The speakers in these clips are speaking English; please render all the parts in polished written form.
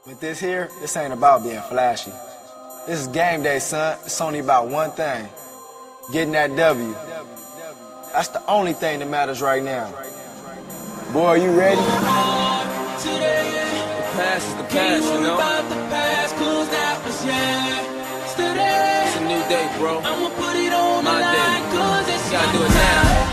With this here, this ain't about being flashy. This is game day, son. It's only about one thing. Getting that W. That's the only thing that matters right now. Boy, are you ready? The past is the past, you know? It's a new day, bro. My day. Gotta do it now.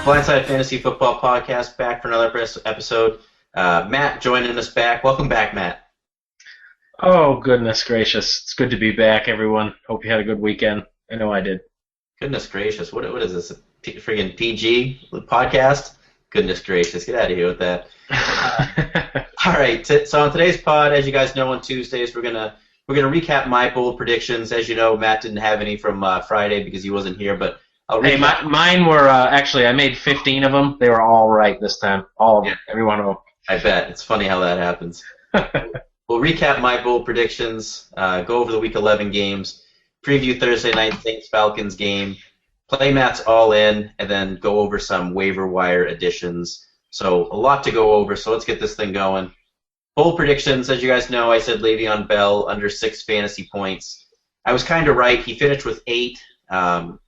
Blindside Fantasy Football Podcast back for another episode. Matt joining us back. Welcome back, Matt. Oh, goodness gracious. It's good to be back, everyone. Hope you had a good weekend. I know I did. Goodness gracious. What is this? A friggin' PG podcast? Goodness gracious. Get out of here with that. All right. So on today's pod, as you guys know, on Tuesdays, we're gonna recap my bold predictions. As you know, Matt didn't have any from Friday because he wasn't here, but hey, mine were actually, I made 15 of them. They were all right this time. All of them. Every one of them. I bet. It's funny how that happens. We'll recap my bold predictions, go over the Week 11 games, preview Thursday night Saints-Falcons game, play Matt's all in, and then go over some waiver wire additions. So a lot to go over, so let's get this thing going. Bold predictions, as you guys know, I said Le'Veon Bell under 6 fantasy points. I was kind of right. He finished with 8. I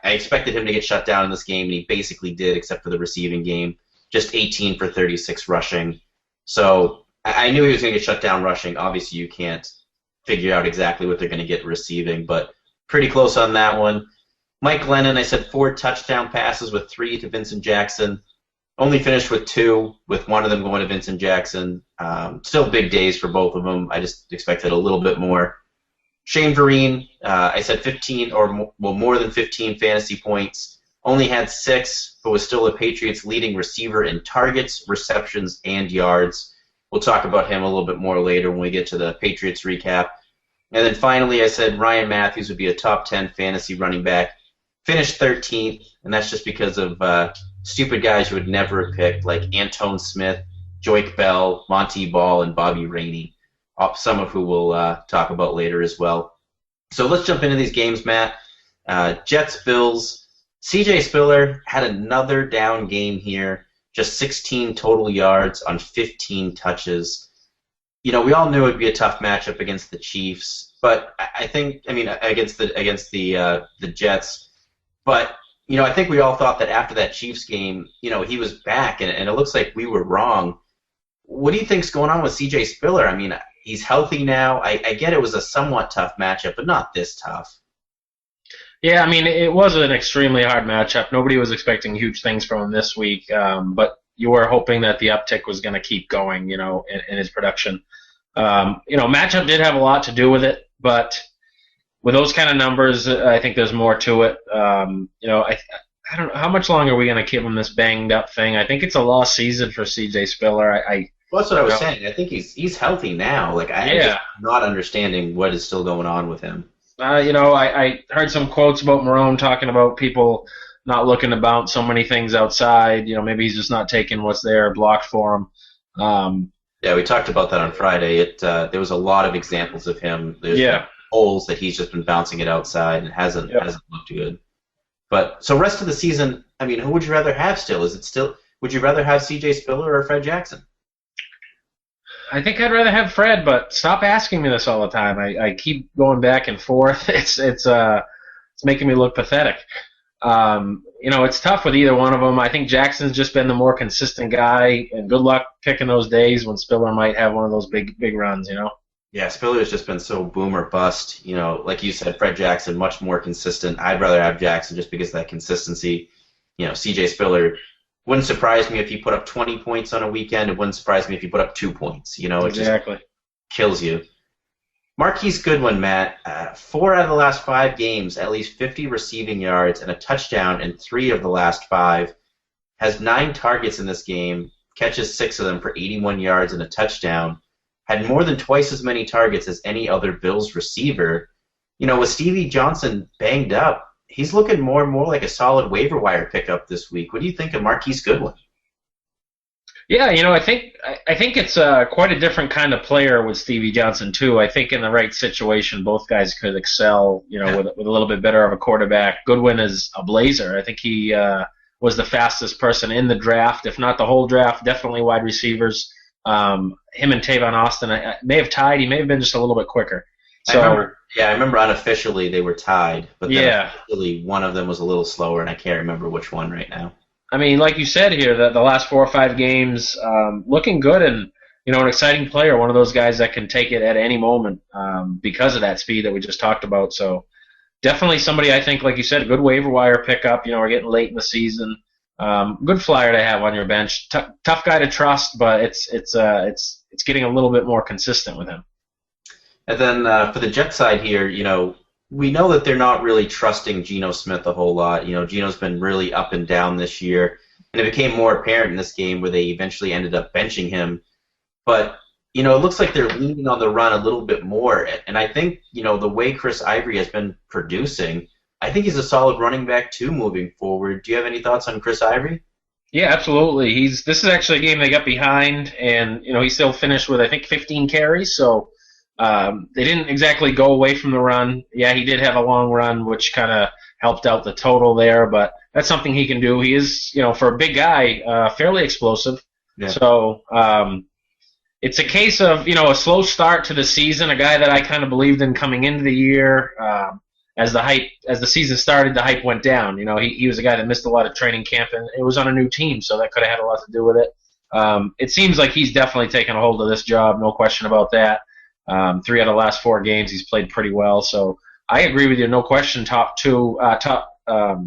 expected him to get shut down in this game, and he basically did, except for the receiving game. Just 18 for 36 rushing. So I knew he was going to get shut down rushing. Obviously, you can't figure out exactly what they're going to get receiving, but pretty close on that one. Mike Glennon, I said 4 touchdown passes with 3 to Vincent Jackson. Only finished with 2, with one of them going to Vincent Jackson. Still big days for both of them. I just expected a little bit more. Shane Vereen, I said 15 or more than 15 fantasy points. Only had 6, but was still the Patriots' leading receiver in targets, receptions, and yards. We'll talk about him a little bit more later when we get to the Patriots recap. And then finally, I said Ryan Matthews would be a top 10 fantasy running back. Finished 13th, and that's just because of stupid guys you would never have picked, like Antone Smith, Joique Bell, Monty Ball, and Bobby Rainey. Some of who we'll talk about later as well. So let's jump into these games, Matt. Jets-Bills. C.J. Spiller had another down game here, just 16 total yards on 15 touches. You know, we all knew it would be a tough matchup against the Chiefs, but against the Jets. But, I think we all thought that after that Chiefs game, he was back, and it looks like we were wrong. What do you think's going on with C.J. Spiller? I mean, he's healthy now. I get it was a somewhat tough matchup, but not this tough. Yeah, I mean, it was an extremely hard matchup. Nobody was expecting huge things from him this week, but you were hoping that the uptick was going to keep going, in his production. Matchup did have a lot to do with it, but with those kind of numbers, I think there's more to it. I don't know, how much longer are we going to give him this banged up thing? I think it's a lost season for C.J. Spiller. Well, that's what I was saying. I think he's healthy now. I'm just not understanding what is still going on with him. I heard some quotes about Marone talking about people not looking to bounce so many things outside. Maybe he's just not taking what's there blocked for him. Yeah, we talked about that on Friday. There was a lot of examples of him. There's holes that he's just been bouncing it outside and hasn't looked good. But so rest of the season, I mean, who would you rather have still? Would you rather have C.J. Spiller or Fred Jackson? I think I'd rather have Fred, but stop asking me this all the time. I keep going back and forth. It's making me look pathetic. It's tough with either one of them. I think Jackson's just been the more consistent guy, and good luck picking those days when Spiller might have one of those big runs. Yeah, Spiller's just been so boom or bust. Like you said, Fred Jackson much more consistent. I'd rather have Jackson just because of that consistency. C.J. Spiller. Wouldn't surprise me if he put up 20 points on a weekend. It wouldn't surprise me if he put up 2 points. It exactly. Just kills you. Marquise Goodwin, Matt, 4 out of the last 5 games, at least 50 receiving yards and a touchdown in 3 of the last 5. Has 9 targets in this game, catches 6 of them for 81 yards and a touchdown. Had more than twice as many targets as any other Bills receiver. With Stevie Johnson banged up, he's looking more and more like a solid waiver wire pickup this week. What do you think of Marquise Goodwin? Yeah, I think it's quite a different kind of player with Stevie Johnson too. I think in the right situation, both guys could excel. With a little bit better of a quarterback. Goodwin is a blazer. I think he was the fastest person in the draft, if not the whole draft. Definitely wide receivers. Him and Tavon Austin may have tied. He may have been just a little bit quicker. So I remember unofficially they were tied, but then yeah, officially one of them was a little slower, and I can't remember which one right now. I mean, like you said here, the last 4 or 5 games looking good, and an exciting player, one of those guys that can take it at any moment because of that speed that we just talked about. So definitely somebody, I think, like you said, a good waiver wire pickup. We're getting late in the season. Good flyer to have on your bench. Tough guy to trust, but it's getting a little bit more consistent with him. And then for the Jet side here, we know that they're not really trusting Geno Smith a whole lot. Geno's been really up and down this year, and it became more apparent in this game where they eventually ended up benching him. But, it looks like they're leaning on the run a little bit more. And I think, the way Chris Ivory has been producing, I think he's a solid running back too moving forward. Do you have any thoughts on Chris Ivory? Yeah, absolutely. This is actually a game they got behind, and, he still finished with, I think, 15 carries. So they didn't exactly go away from the run. Yeah, he did have a long run, which kind of helped out the total there, but that's something he can do. He is, for a big guy, fairly explosive. Yeah. So it's a case of, a slow start to the season, a guy that I kind of believed in coming into the year. As the season started, the hype went down. He was a guy that missed a lot of training camp, and it was on a new team, so that could have had a lot to do with it. It seems like he's definitely taken a hold of this job, no question about that. 3 out of the last 4 games, he's played pretty well. So I agree with you, no question. A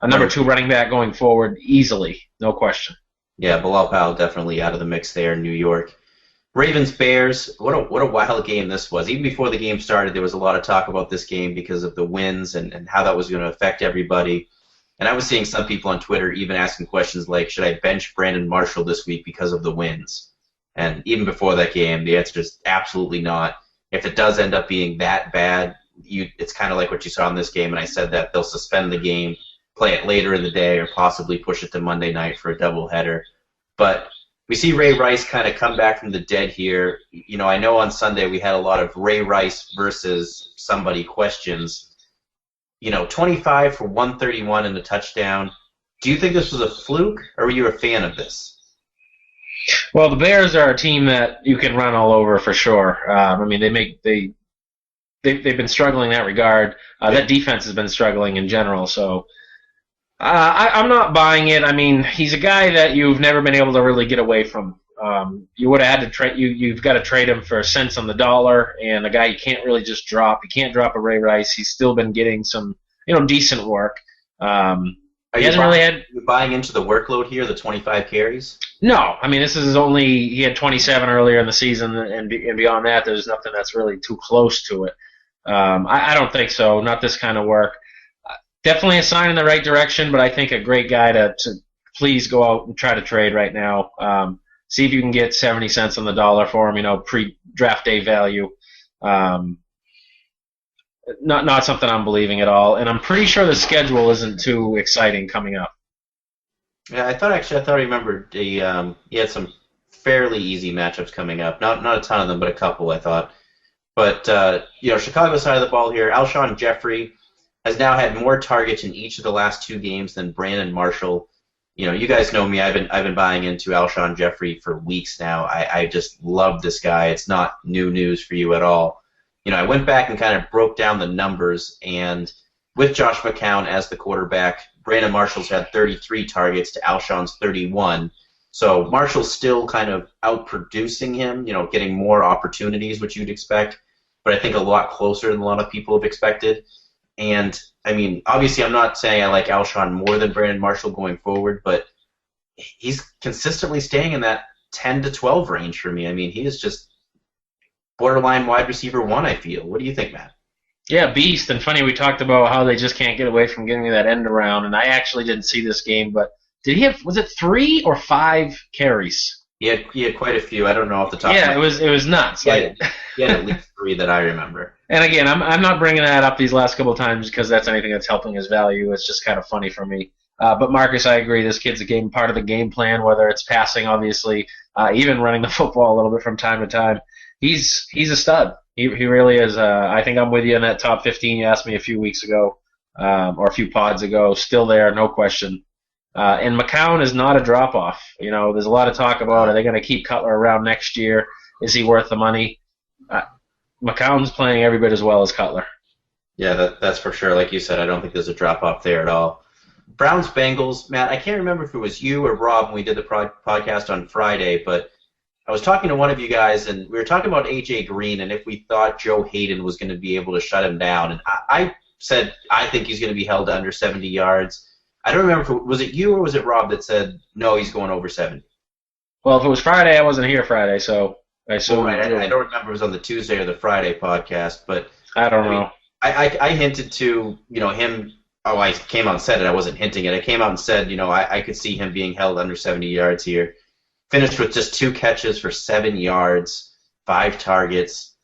number 2 running back going forward easily, no question. Yeah, Bilal Powell definitely out of the mix there in New York. Ravens-Bears, what a wild game this was. Even before the game started, there was a lot of talk about this game because of the wins and how that was going to affect everybody. And I was seeing some people on Twitter even asking questions like, should I bench Brandon Marshall this week because of the wins? And even before that game, the answer is absolutely not. If it does end up being that bad, it's kind of like what you saw in this game, and I said that they'll suspend the game, play it later in the day, or possibly push it to Monday night for a doubleheader. But we see Ray Rice kind of come back from the dead here. I know on Sunday we had a lot of Ray Rice versus somebody questions. 25 for 131 and a touchdown. Do you think this was a fluke, or were you a fan of this? Well, the Bears are a team that you can run all over for sure. They've been struggling in that regard. That defense has been struggling in general. So I'm not buying it. He's a guy that you've never been able to really get away from. You would have had to trade. You've got to trade him for cents on the dollar, and a guy you can't really just drop. You can't drop a Ray Rice. He's still been getting some decent work. Are you buying into the workload here, the 25 carries? No. This is he had 27 earlier in the season, and beyond that, there's nothing that's really too close to it. I don't think so. Not this kind of work. Definitely a sign in the right direction, but I think a great guy to please go out and try to trade right now. See if you can get 70 cents on the dollar for him, pre-draft day value. Not something I'm believing at all, and I'm pretty sure the schedule isn't too exciting coming up. Yeah, I thought I remembered he had some fairly easy matchups coming up. Not a ton of them, but a couple, I thought. But Chicago side of the ball here, Alshon Jeffrey has now had more targets in each of the last 2 games than Brandon Marshall. You guys know me. I've been buying into Alshon Jeffrey for weeks now. I just love this guy. It's not new news for you at all. I went back and kind of broke down the numbers, and with Josh McCown as the quarterback, Brandon Marshall's had 33 targets to Alshon's 31. So Marshall's still kind of outproducing him, getting more opportunities, which you'd expect, but I think a lot closer than a lot of people have expected. And, obviously I'm not saying I like Alshon more than Brandon Marshall going forward, but he's consistently staying in that 10 to 12 range for me. He is just borderline wide receiver 1, I feel. What do you think, Matt? Yeah, beast. And funny, we talked about how they just can't get away from getting that end around, and I actually didn't see this game, but did he have, was it 3 or 5 carries? He had quite a few. I don't know off the top. Yeah, it was nuts. He had at least 3 that I remember. And again, I'm not bringing that up these last couple of times because that's anything that's helping his value. It's just kind of funny for me. But Marcus, I agree. This kid's part of the game plan, whether it's passing, obviously, even running the football a little bit from time to time. He's a stud. He really is. I think I'm with you in that top 15 you asked me a few weeks ago, or a few pods ago. Still there, no question. And McCown is not a drop-off. There's a lot of talk about, are they going to keep Cutler around next year? Is he worth the money? McCown's playing every bit as well as Cutler. Yeah, that's for sure. Like you said, I don't think there's a drop-off there at all. Browns-Bengals, Matt, I can't remember if it was you or Rob when we did the podcast on Friday, but I was talking to one of you guys, and we were talking about A.J. Green and if we thought Joe Hayden was going to be able to shut him down. And I said I think he's going to be held to under 70 yards. I don't remember was it you or was it Rob that said, no, he's going over 70? Well, if it was Friday, I wasn't here Friday, so I assume. Right. I don't remember if it was on the Tuesday or the Friday podcast, but I don't know. I hinted to, him. Oh, I came out and said it. I wasn't hinting it. I came out and said, I could see him being held under 70 yards here. Finished with just 2 catches for 7 yards, 5 targets.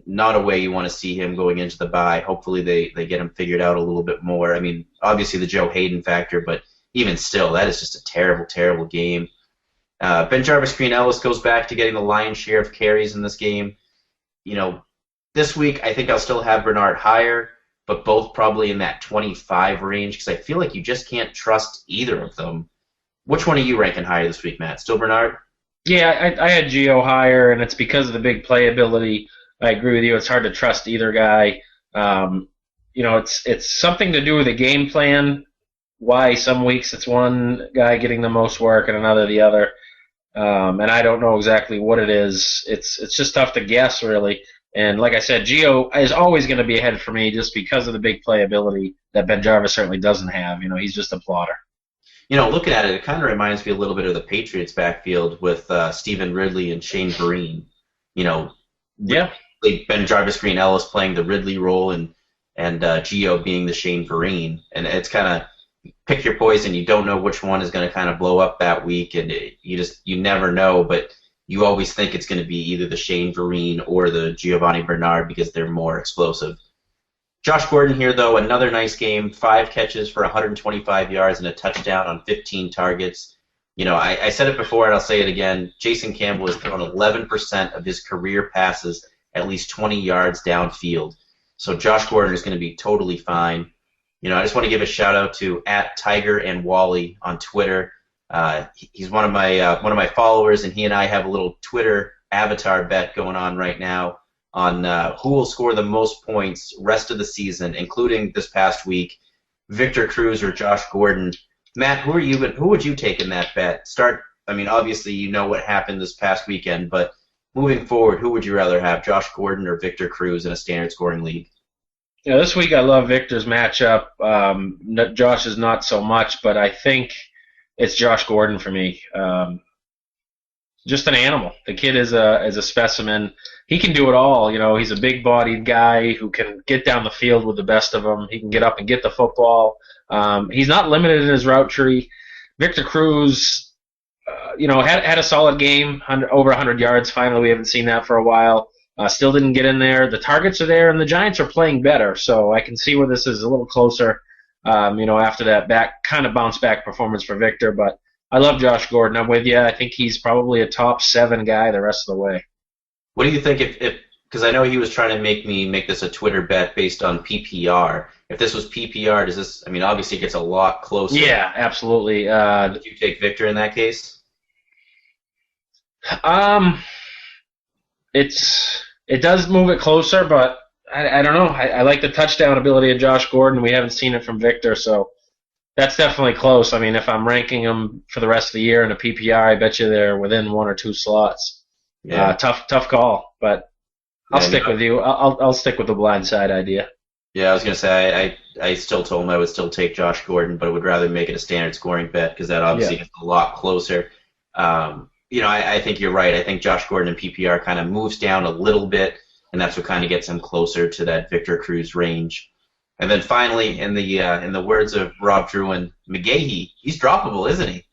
Not a way you want to see him going into the bye. Hopefully they get him figured out a little bit more. I mean, obviously the Joe Hayden factor, but even still, that is just a terrible, terrible game. Ben Jarvis Green Ellis goes back to getting the lion's share of carries in this game. This week I think I'll still have Bernard higher, but both probably in that 25 range because I feel like you just can't trust either of them. Which one are you ranking higher this week, Matt? Still Bernard? Yeah, I had Gio higher, and it's because of the big playability. I agree with you. It's hard to trust either guy. It's something to do with the game plan. Why some weeks it's one guy getting the most work and another the other. And I don't know exactly what it is. It's just tough to guess, really. And like I said, Gio is always going to be ahead for me just because of the big playability that Ben Jarvis certainly doesn't have. He's just a plotter. Looking at it, it kind of reminds me a little bit of the Patriots backfield with Stephen Ridley and Shane Vereen. Yeah. Ben Jarvis Green Ellis playing the Ridley role and Gio being the Shane Vereen. And it's kind of pick your poison. You don't know which one is going to kind of blow up that week, and you never know, but you always think it's going to be either the Shane Vereen or the Giovanni Bernard because they're more explosive. Josh Gordon here, though, another nice game. 5 catches for 125 yards and a touchdown on 15 targets. I said it before and I'll say it again. Jason Campbell has thrown 11% of his career passes at least 20 yards downfield. So Josh Gordon is going to be totally fine. I just want to give a shout-out to @TigerandWally on Twitter. He's one of my followers, and he and I have a little Twitter avatar bet going on right now on who will score the most points rest of the season, including this past week, Victor Cruz or Josh Gordon. Matt, who would you take in that bet? Obviously what happened this past weekend, but moving forward, who would you rather have, Josh Gordon or Victor Cruz in a standard scoring league? This week I love Victor's matchup. Josh is not so much, but I think it's Josh Gordon for me. Just an animal. The kid is a specimen. He can do it all. He's a big-bodied guy who can get down the field with the best of them. He can get up and get the football. He's not limited in his route tree. Victor Cruz, had a solid game, over 100 yards. Finally, we haven't seen that for a while. Still didn't get in there. The targets are there, and the Giants are playing better. So I can see where this is a little closer. After that kind of bounce-back performance for Victor, but I love Josh Gordon. I'm with you. I think he's probably a top 7 guy the rest of the way. What do you think if because I know he was trying to make me make this a Twitter bet based on PPR. If this was PPR, does this, obviously it gets a lot closer. Yeah, absolutely. Would you take Victor in that case? It does move it closer, but I don't know. I like the touchdown ability of Josh Gordon. We haven't seen it from Victor, so that's definitely close. If I'm ranking them for the rest of the year in a PPR, I bet you they're within 1 or 2 slots. Yeah. Tough call, but I'll stick with you. I'll stick with the blindside idea. Yeah, I was going to say I still told him I would still take Josh Gordon, but I would rather make it a standard scoring bet because that obviously gets a lot closer. I think you're right. I think Josh Gordon in PPR kind of moves down a little bit, and that's what kind of gets him closer to that Victor Cruz range. And then finally, in the words of Rob Druin, McGahee, he's droppable, isn't he?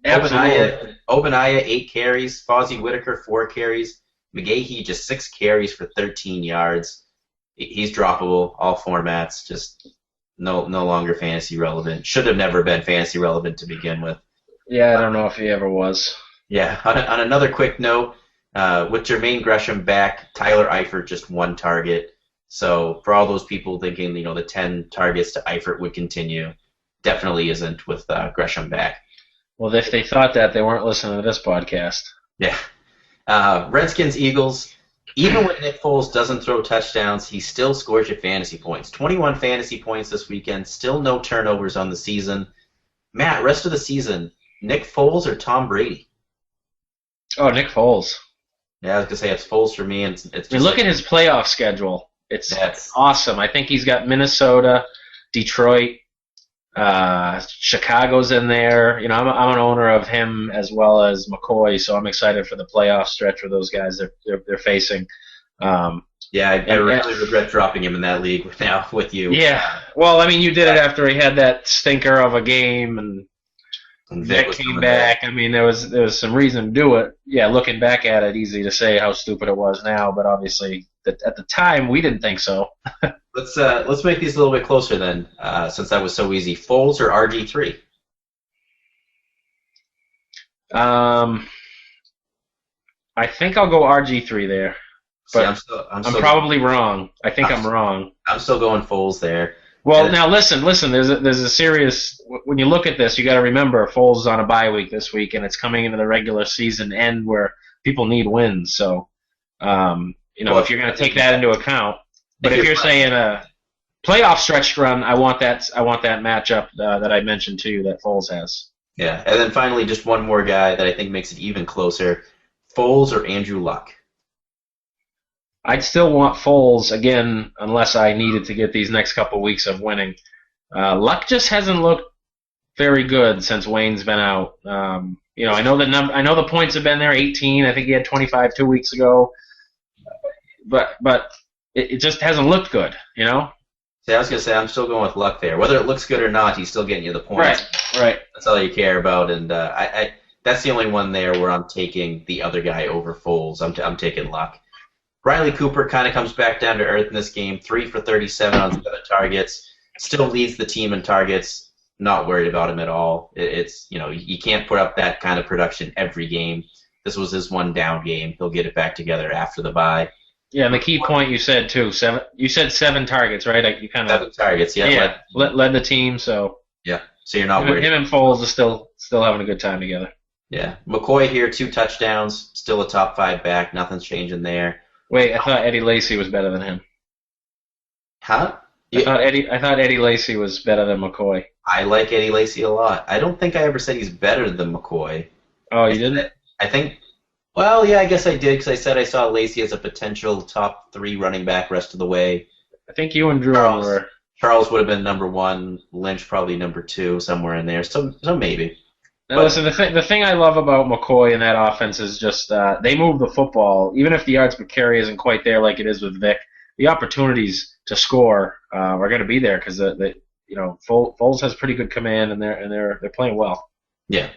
Obanaya 8 carries, Fozzie Whitaker 4 carries, McGahee just 6 carries for 13 yards. He's droppable, all formats, just no longer fantasy relevant. Should have never been fantasy relevant to begin with. Yeah, I don't know if he ever was. Yeah, on another quick note, with Jermaine Gresham back, Tyler Eifert just 1 target. So for all those people thinking, the 10 targets to Eifert would continue, definitely isn't with Gresham back. Well, if they thought that, they weren't listening to this podcast. Yeah. Redskins, Eagles. Even when Nick Foles doesn't throw touchdowns, he still scores you fantasy points. 21 fantasy points this weekend. Still no turnovers on the season. Matt, rest of the season, Nick Foles or Tom Brady? Oh, Nick Foles. Yeah, I was going to say it's Foles for me. And it's just look at his playoff schedule. It's awesome. I think he's got Minnesota, Detroit, Chicago's in there. I'm an owner of him as well as McCoy, so I'm excited for the playoff stretch for those guys they're facing. I really regret dropping him in that league now with you. Yeah, well, I mean, you did it after he had that stinker of a game, and Vic came back. I mean, there was some reason to do it. Yeah, looking back at it, easy to say how stupid it was now, but obviously at the time we didn't think so. Let's make these a little bit closer then, since that was so easy. Foles or RG3? I think I'll go RG3 there, but See, I'm probably wrong. I think I'm wrong. I'm still going Foles there. Well, now listen. There's a serious. When you look at this, you got to remember Foles is on a bye week this week, and it's coming into the regular season end where people need wins. So, if you're going to take that into account, but if you're saying a playoff stretch run, I want that matchup that I mentioned to you that Foles has. Yeah, and then finally, just one more guy that I think makes it even closer: Foles or Andrew Luck. I'd still want Foles, again, unless I needed to get these next couple weeks of winning. Luck just hasn't looked very good since Wayne's been out. I know the points have been there, 18. I think he had 25 2 weeks ago. But it just hasn't looked good, See, I was going to say, I'm still going with Luck there. Whether it looks good or not, he's still getting you the points. Right. That's all you care about, and I that's the only one there where I'm taking the other guy over Foles. I'm taking Luck. Riley Cooper kind of comes back down to earth in this game. 3 for 37 on 7 targets. Still leads the team in targets. Not worried about him at all. You can't put up that kind of production every game. This was his one down game. He'll get it back together after the bye. Yeah, and the key point you said too. You said 7 targets, right? You kind of 7 targets. Yeah. Yeah, led the team. So yeah. So you're not worried. Him and Foles are still having a good time together. Yeah. McCoy here, 2 touchdowns. Still a top 5 back. Nothing's changing there. Wait, I thought Eddie Lacy was better than him. Huh? I thought Eddie Lacy was better than McCoy. I like Eddie Lacy a lot. I don't think I ever said he's better than McCoy. Oh, you didn't? I think. Well, yeah, I guess I did because I said I saw Lacy as a potential top 3 running back rest of the way. I think you and Drew were. Charles would have been number 1. Lynch probably number 2, somewhere in there. So maybe. Now, listen, the thing I love about McCoy in that offense is just they move the football. Even if the yards per carry isn't quite there like it is with Vic, the opportunities to score are going to be there because Foles has pretty good command and they're playing well. Yeah.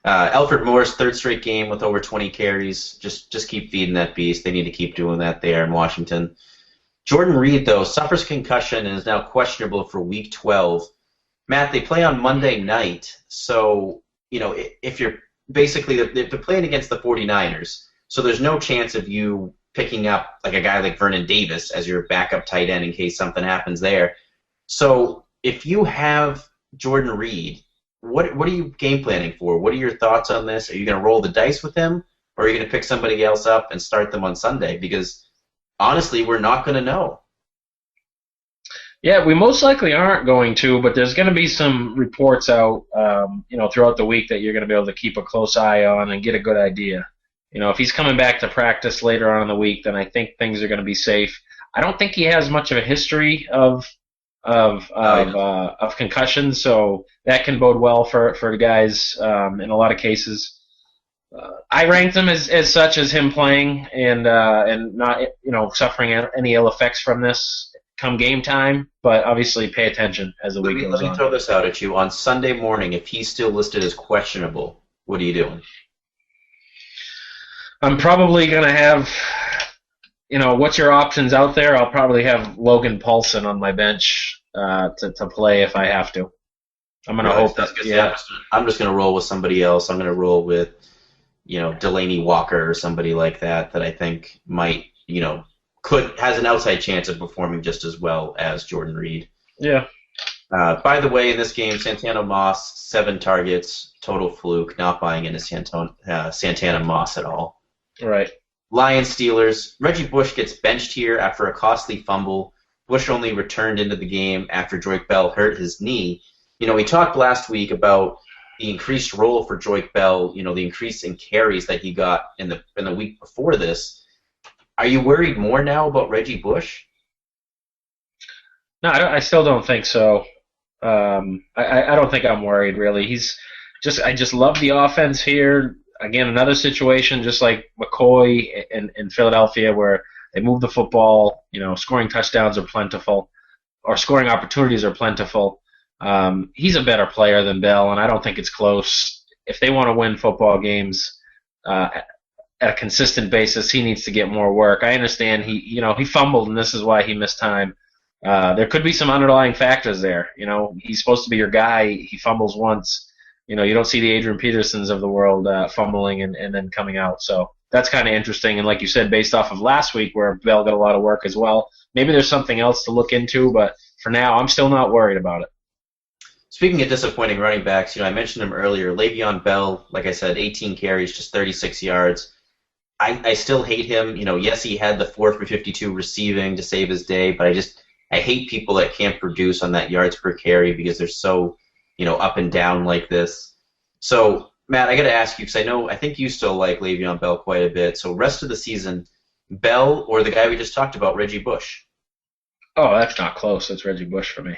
Alfred Morris, 3rd straight game with over 20 carries. Just keep feeding that beast. They need to keep doing that there in Washington. Jordan Reed, though, suffers concussion and is now questionable for Week 12. Matt, they play on Monday night, so if you're basically they're playing against the 49ers, so there's no chance of you picking up like a guy like Vernon Davis as your backup tight end in case something happens there. So if you have Jordan Reed, what are you game planning for? What are your thoughts on this? Are you going to roll the dice with him, or are you going to pick somebody else up and start them on Sunday? Because honestly, we're not going to know. Yeah, we most likely aren't going to, but there's going to be some reports out, throughout the week that you're going to be able to keep a close eye on and get a good idea. If he's coming back to practice later on in the week, then I think things are going to be safe. I don't think he has much of a history of concussions, so that can bode well for the guys in a lot of cases. I ranked him as such as him playing and not suffering any ill effects from this come game time, but obviously pay attention as the week goes on. Let me throw this out at you. On Sunday morning, if he's still listed as questionable, what are you doing? I'm probably going to have, what's your options out there? I'll probably have Logan Paulson on my bench to play if I have to. I'm going to hope that, yeah. I'm just going to roll with somebody else. I'm going to roll with, Delaney Walker or somebody like that I think might, has an outside chance of performing just as well as Jordan Reed. Yeah. By the way, in this game, Santana Moss, 7 targets, total fluke, not buying into Santana Moss at all. Right. Lions Steelers, Reggie Bush gets benched here after a costly fumble. Bush only returned into the game after Joyke Bell hurt his knee. We talked last week about the increased role for Joyke Bell, the increase in carries that he got in the week before this. Are you worried more now about Reggie Bush? No, I still don't think so. I don't think I'm worried, really. I just love the offense here. Again, another situation just like McCoy in Philadelphia where they move the football, scoring touchdowns are plentiful, or scoring opportunities are plentiful. He's a better player than Bell, and I don't think it's close. If they want to win football games at a consistent basis, he needs to get more work. I understand he fumbled, and this is why he missed time. There could be some underlying factors there. He's supposed to be your guy. He fumbles once. You don't see the Adrian Petersons of the world fumbling and then coming out. So that's kind of interesting. And like you said, based off of last week where Bell got a lot of work as well, maybe there's something else to look into. But for now, I'm still not worried about it. Speaking of disappointing running backs, I mentioned him earlier. Le'Veon Bell, like I said, 18 carries, just 36 yards. I still hate him. Yes, he had the 4 for 52 receiving to save his day, but I hate people that can't produce on that yards per carry because they're so, up and down like this. So, Matt, I got to ask you because I think you still like Le'Veon Bell quite a bit. So, rest of the season, Bell or the guy we just talked about, Reggie Bush? Oh, that's not close. That's Reggie Bush for me.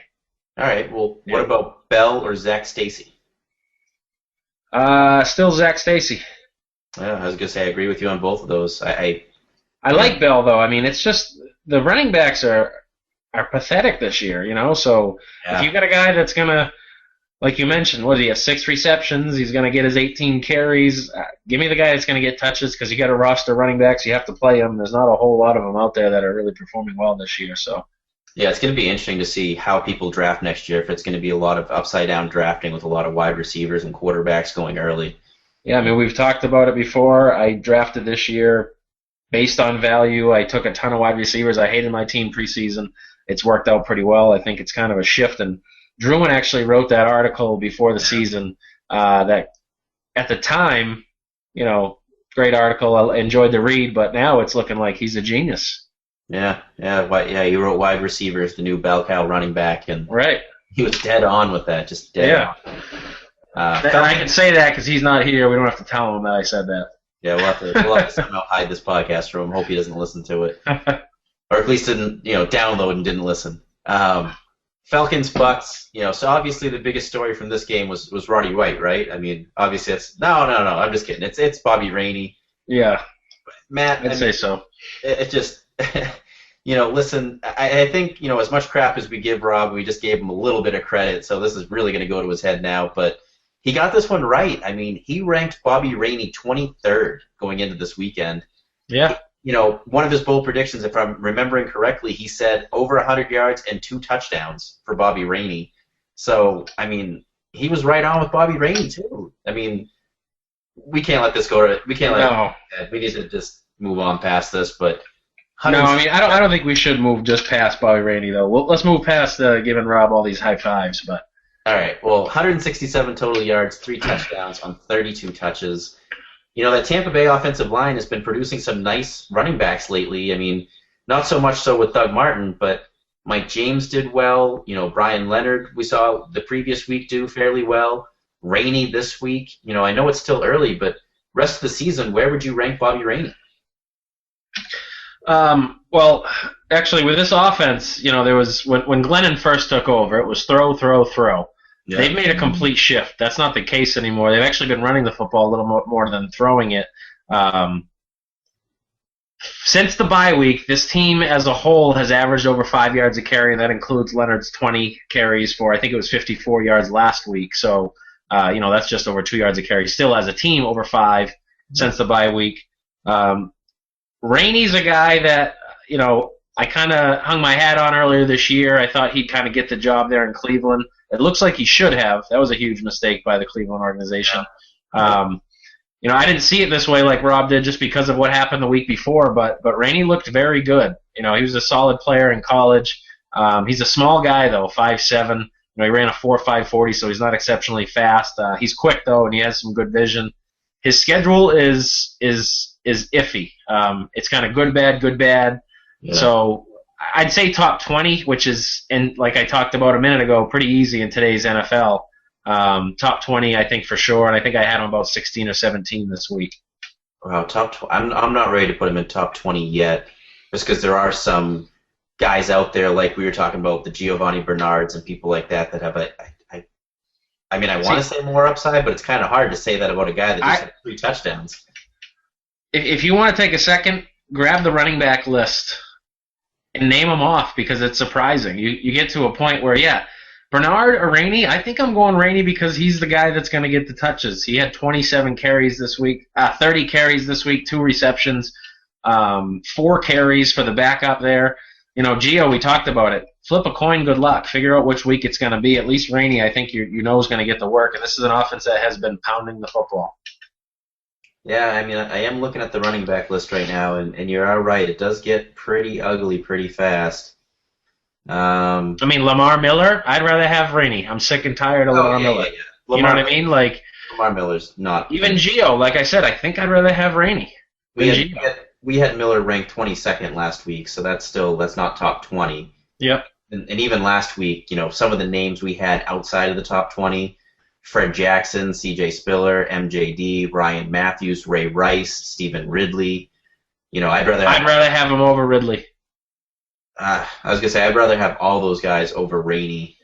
All right. Well, What about Bell or Zach Stacy? Still Zach Stacy. Yeah, I was gonna say I agree with you on both of those. I like Bell though. I mean, it's just the running backs are pathetic this year. So yeah. If you got a guy that's gonna, like you mentioned, what do he have? 6 receptions. He's gonna get his 18 carries. Give me the guy that's gonna get touches because you got a roster running backs. You have to play them. There's not a whole lot of them out there that are really performing well this year. So. Yeah, it's going to be interesting to see how people draft next year, if it's going to be a lot of upside-down drafting with a lot of wide receivers and quarterbacks going early. Yeah, I mean, we've talked about it before. I drafted this year based on value. I took a ton of wide receivers. I hated my team preseason. It's worked out pretty well. I think it's kind of a shift. And Druin actually wrote that article before the season that at the time, great article. I enjoyed the read, but now it's looking like he's a genius. Yeah. You wrote wide receivers, the new bell cow running back, and right. He was dead on with that, just dead on. I can say that because he's not here. We don't have to tell him that I said that. Yeah, we'll have to somehow hide this podcast from him. Hope he doesn't listen to it, or at least didn't download and didn't listen. Falcons Bucks. So obviously the biggest story from this game was Roddy White, right? I mean, obviously it's no. I'm just kidding. It's Bobby Rainey. Yeah, Matt. I'd say so. It just. Listen, I think, as much crap as we give Rob, we just gave him a little bit of credit, so this is really going to go to his head now. But he got this one right. I mean, he ranked Bobby Rainey 23rd going into this weekend. Yeah. One of his bold predictions, if I'm remembering correctly, he said over 100 yards and 2 touchdowns for Bobby Rainey. So, I mean, he was right on with Bobby Rainey, too. I mean, we can't let this go. We can't let we need to just move on past this, but... No, I mean, I don't think we should move just past Bobby Rainey, though. Let's move past giving Rob all these high fives. But all right, well, 167 total yards, 3 touchdowns on 32 touches. That Tampa Bay offensive line has been producing some nice running backs lately. I mean, not so much so with Doug Martin, but Mike James did well. Brian Leonard, we saw the previous week do fairly well. Rainey this week. I know it's still early, but rest of the season, where would you rank Bobby Rainey? Well, actually, with this offense, there was when Glennon first took over, it was throw, throw, throw. Yeah. They've made a complete shift. That's not the case anymore. They've actually been running the football a little more than throwing it. Since the bye week, this team as a whole has averaged over 5 yards a carry, and that includes Leonard's 20 carries for, I think it was 54 yards last week. So, that's just over 2 yards a carry. Still, as a team, over 5 since the bye week. Rainey's a guy that, I kind of hung my hat on earlier this year. I thought he'd kind of get the job there in Cleveland. It looks like he should have. That was a huge mistake by the Cleveland organization. I didn't see it this way like Rob did just because of what happened the week before, but Rainey looked very good. He was a solid player in college. He's a small guy, though, 5'7", He ran a 4.540, so he's not exceptionally fast. He's quick though, and he has some good vision. His schedule is iffy. It's kind of good, bad. Yeah. So I'd say top 20, which is, and like I talked about a minute ago, pretty easy in today's NFL. Top 20, I think for sure, and I think I had him about 16 or 17 this week. Wow, I'm not ready to put him in top 20 yet, just because there are some guys out there, like we were talking about, the Giovanni Bernards and people like that have I want to say more upside, but it's kind of hard to say that about a guy that just had 3 touchdowns. If you want to take a second, grab the running back list and name them off, because it's surprising. You get to a point where, Bernard or Rainey, I think I'm going Rainey because he's the guy that's going to get the touches. He had 27 carries this week, 30 carries this week, 2 receptions, 4 carries for the backup there. Gio, we talked about it. Flip a coin, good luck. Figure out which week it's going to be. At least Rainey, I think you know is going to get the work, and this is an offense that has been pounding the football. Yeah, I am looking at the running back list right now, and you're right. It does get pretty ugly pretty fast. Lamar Miller, I'd rather have Rainey. I'm sick and tired of Lamar Miller. Lamar, you know what I mean? Like Lamar Miller's not. Even Gio, like I said, I think I'd rather have Rainey. We had Miller ranked 22nd last week, so that's not top 20. Yep. And even last week, some of the names we had outside of the top 20, Fred Jackson, C.J. Spiller, MJD, Ryan Matthews, Ray Rice, Stephen Ridley. I'd rather have him over Ridley. I was gonna say I'd rather have all those guys over Rainey.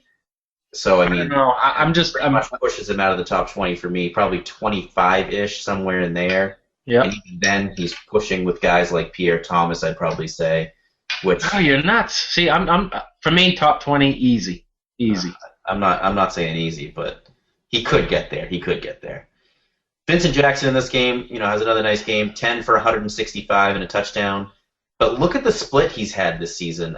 So I don't know. I'm much pushes him out of the top 20 for me, probably 25-ish, somewhere in there. Yeah. And even then, he's pushing with guys like Pierre Thomas, I'd probably say. Which you're nuts. See, I'm for me, top 20, easy. I'm not saying easy, but he could get there. Vincent Jackson in this game, has another nice game, 10 for 165 and a touchdown. But look at the split he's had this season.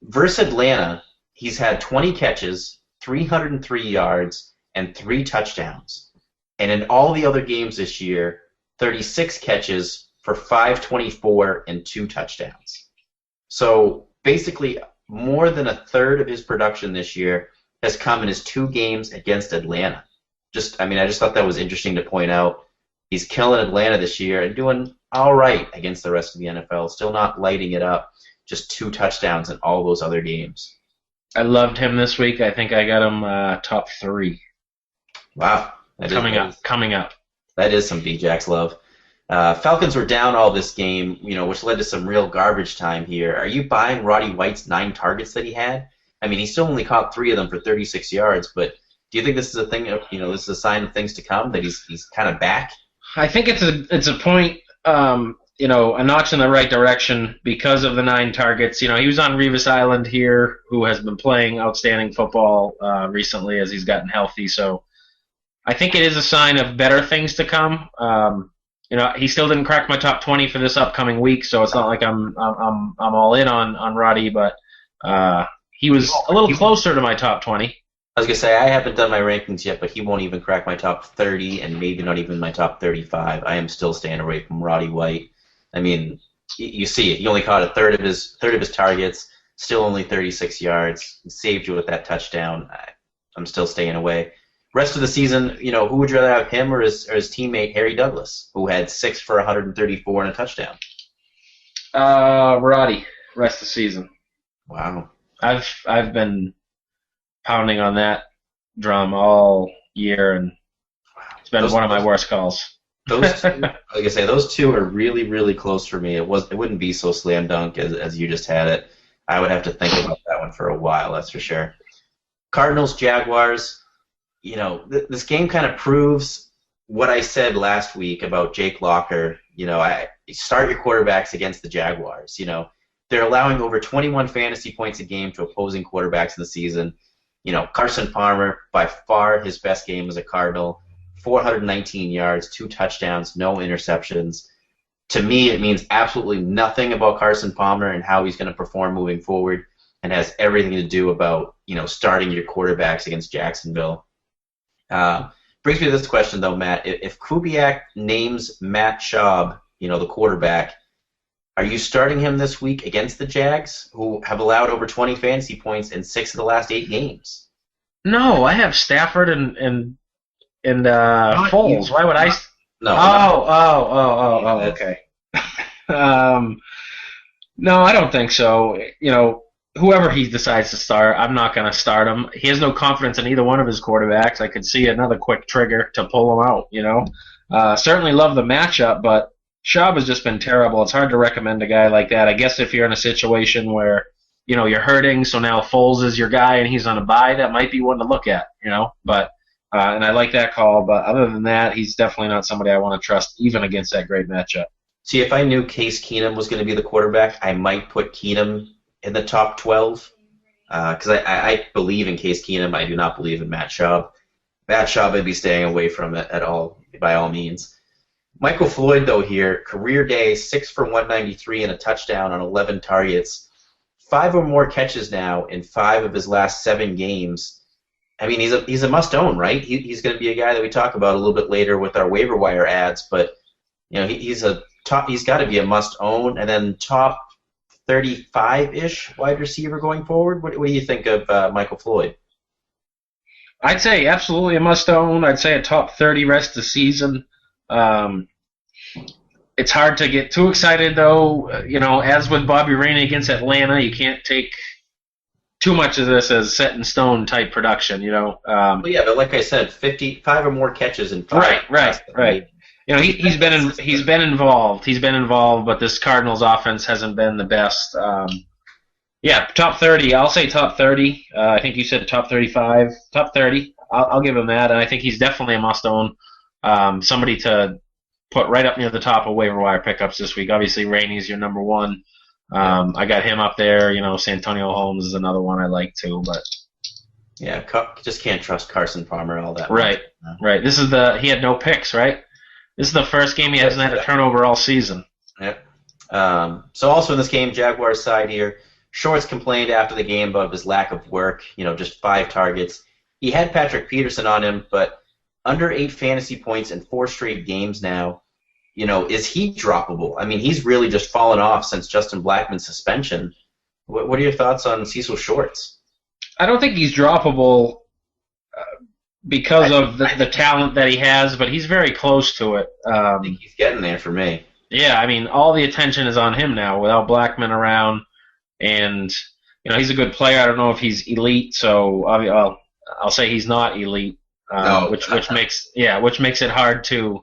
Versus Atlanta, he's had 20 catches, 303 yards, and 3 touchdowns. And in all the other games this year, 36 catches for 524 and 2 touchdowns. So basically, more than a third of his production this year has come in his 2 games against Atlanta. I just thought that was interesting to point out. He's killing Atlanta this year and doing all right against the rest of the NFL. Still not lighting it up. Just 2 touchdowns in all those other games. I loved him this week. I think I got him top 3. Wow. Coming up. That is some B-Jacks love. Falcons were down all this game, which led to some real garbage time here. Are you buying Roddy White's 9 targets that he had? He still only caught 3 of them for 36 yards, but do you think this is a thing of, this is a sign of things to come, that he's kind of back? I think it's a point, a notch in the right direction because of the 9 targets. He was on Revis Island here, who has been playing outstanding football recently as he's gotten healthy. So I think it is a sign of better things to come. He still didn't crack my top 20 for this upcoming week, so it's not like I'm all in on Roddy, but he was a little closer to my top 20. I was going to say, I haven't done my rankings yet, but he won't even crack my top 30 and maybe not even my top 35. I am still staying away from Roddy White. You see it. He only caught a third of his targets, still only 36 yards. He saved you with that touchdown. I'm still staying away. Rest of the season, who would you rather have, him or his teammate Harry Douglas, who had 6 for 134 and a touchdown? Roddy, rest of the season. Wow. I've been pounding on that drum all year, and it's been one of my worst calls. Those two, like I say, those 2 are really, really close for me. It wouldn't be so slam dunk as you just had it. I would have to think about that one for a while, that's for sure. Cardinals, Jaguars. This game kind of proves what I said last week about Jake Locker. Start your quarterbacks against the Jaguars. They're allowing over 21 fantasy points a game to opposing quarterbacks in the season. Carson Palmer, by far his best game as a Cardinal, 419 yards, 2 touchdowns, no interceptions. To me, it means absolutely nothing about Carson Palmer and how he's going to perform moving forward, and has everything to do about, starting your quarterbacks against Jacksonville. Brings me to this question, though, Matt. If Kubiak names Matt Schaub, the quarterback, are you starting him this week against the Jags, who have allowed over 20 fantasy points in 6 of the last 8 games? No, I have Stafford and Foles. Why would I? No. Okay. Um, no, I don't think so. Whoever he decides to start, I'm not going to start him. He has no confidence in either one of his quarterbacks. I could see another quick trigger to pull him out. Certainly love the matchup, but Schaub has just been terrible. It's hard to recommend a guy like that. I guess if you're in a situation where you're hurting, so now Foles is your guy and he's on a bye, that might be one to look at. But and I like that call. But other than that, he's definitely not somebody I want to trust, even against that great matchup. See, if I knew Case Keenum was going to be the quarterback, I might put Keenum in the top 12 because I believe in Case Keenum. I do not believe in Matt Schaub. Matt Schaub, I'd be staying away from it at all, by all means. Michael Floyd, though, here, career day, 6 for 193 and a touchdown on 11 targets. 5 or more catches now in 5 of his last 7 games. I mean, he's a must-own, right? He's going to be a guy that we talk about a little bit later with our waiver wire ads, but he's got to be a must-own, and then top 35-ish wide receiver going forward. What do you think of Michael Floyd? I'd say absolutely a must-own. I'd say a top 30 rest of the season. It's hard to get too excited, though. As with Bobby Rainey against Atlanta, you can't take too much of this as set-in-stone type production. Well, yeah, but like I said, 55 or more catches in 5. Right. He's been involved. He's been involved, but this Cardinals offense hasn't been the best. Top 30. I'll say top 30. I think you said top 35. Top 30. I'll give him that, and I think he's definitely a must-own. Somebody to put right up near the top of waiver wire pickups this week. Obviously, Rainey's your number one. I got him up there. Santonio Holmes is another one I like too, but yeah, just can't trust Carson Palmer all that. Right. This is he had no picks, right? This is the first game he hasn't had a turnover all season. Yep. So also in this game, Jaguars side here, Shorts complained after the game about his lack of work. Just 5 targets. He had Patrick Peterson on him, but under 8 fantasy points in 4 straight games now. Is he droppable? I mean, he's really just fallen off since Justin Blackman's suspension. What are your thoughts on Cecil Shorts? I don't think he's droppable because of the talent that he has, but he's very close to it. I think he's getting there for me. Yeah, I mean, all the attention is on him now without Blackman around, and he's a good player. I don't know if he's elite, so I'll say he's not elite, No. which makes it hard to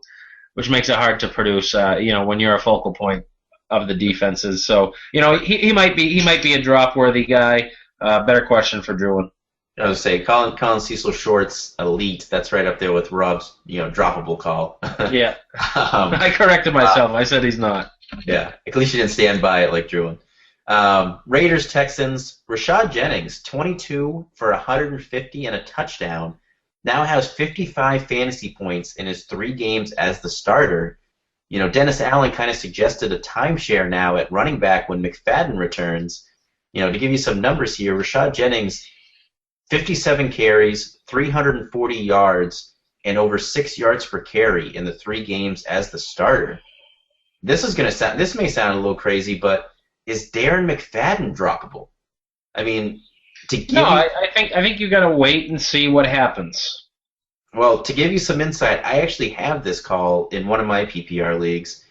produce. When you're a focal point of the defenses, so he might be a drop worthy guy. Better question for Drew. I was say calling Cecil Shorts elite. That's right up there with Rob's droppable call. Yeah, I corrected myself. I said he's not. Yeah, at least you didn't stand by it like Drew. Raiders Texans. Rashad Jennings, 22 for 150 and a touchdown. Now has 55 fantasy points in his 3 games as the starter. Dennis Allen kind of suggested a timeshare now at running back when McFadden returns. To give you some numbers here, Rashad Jennings, 57 carries, 340 yards, and over 6 yards per carry in the 3 games as the starter. This may sound a little crazy, but is Darren McFadden droppable? I mean, I think you got to wait and see what happens. Well, to give you some insight, I actually have this call in one of my PPR leagues.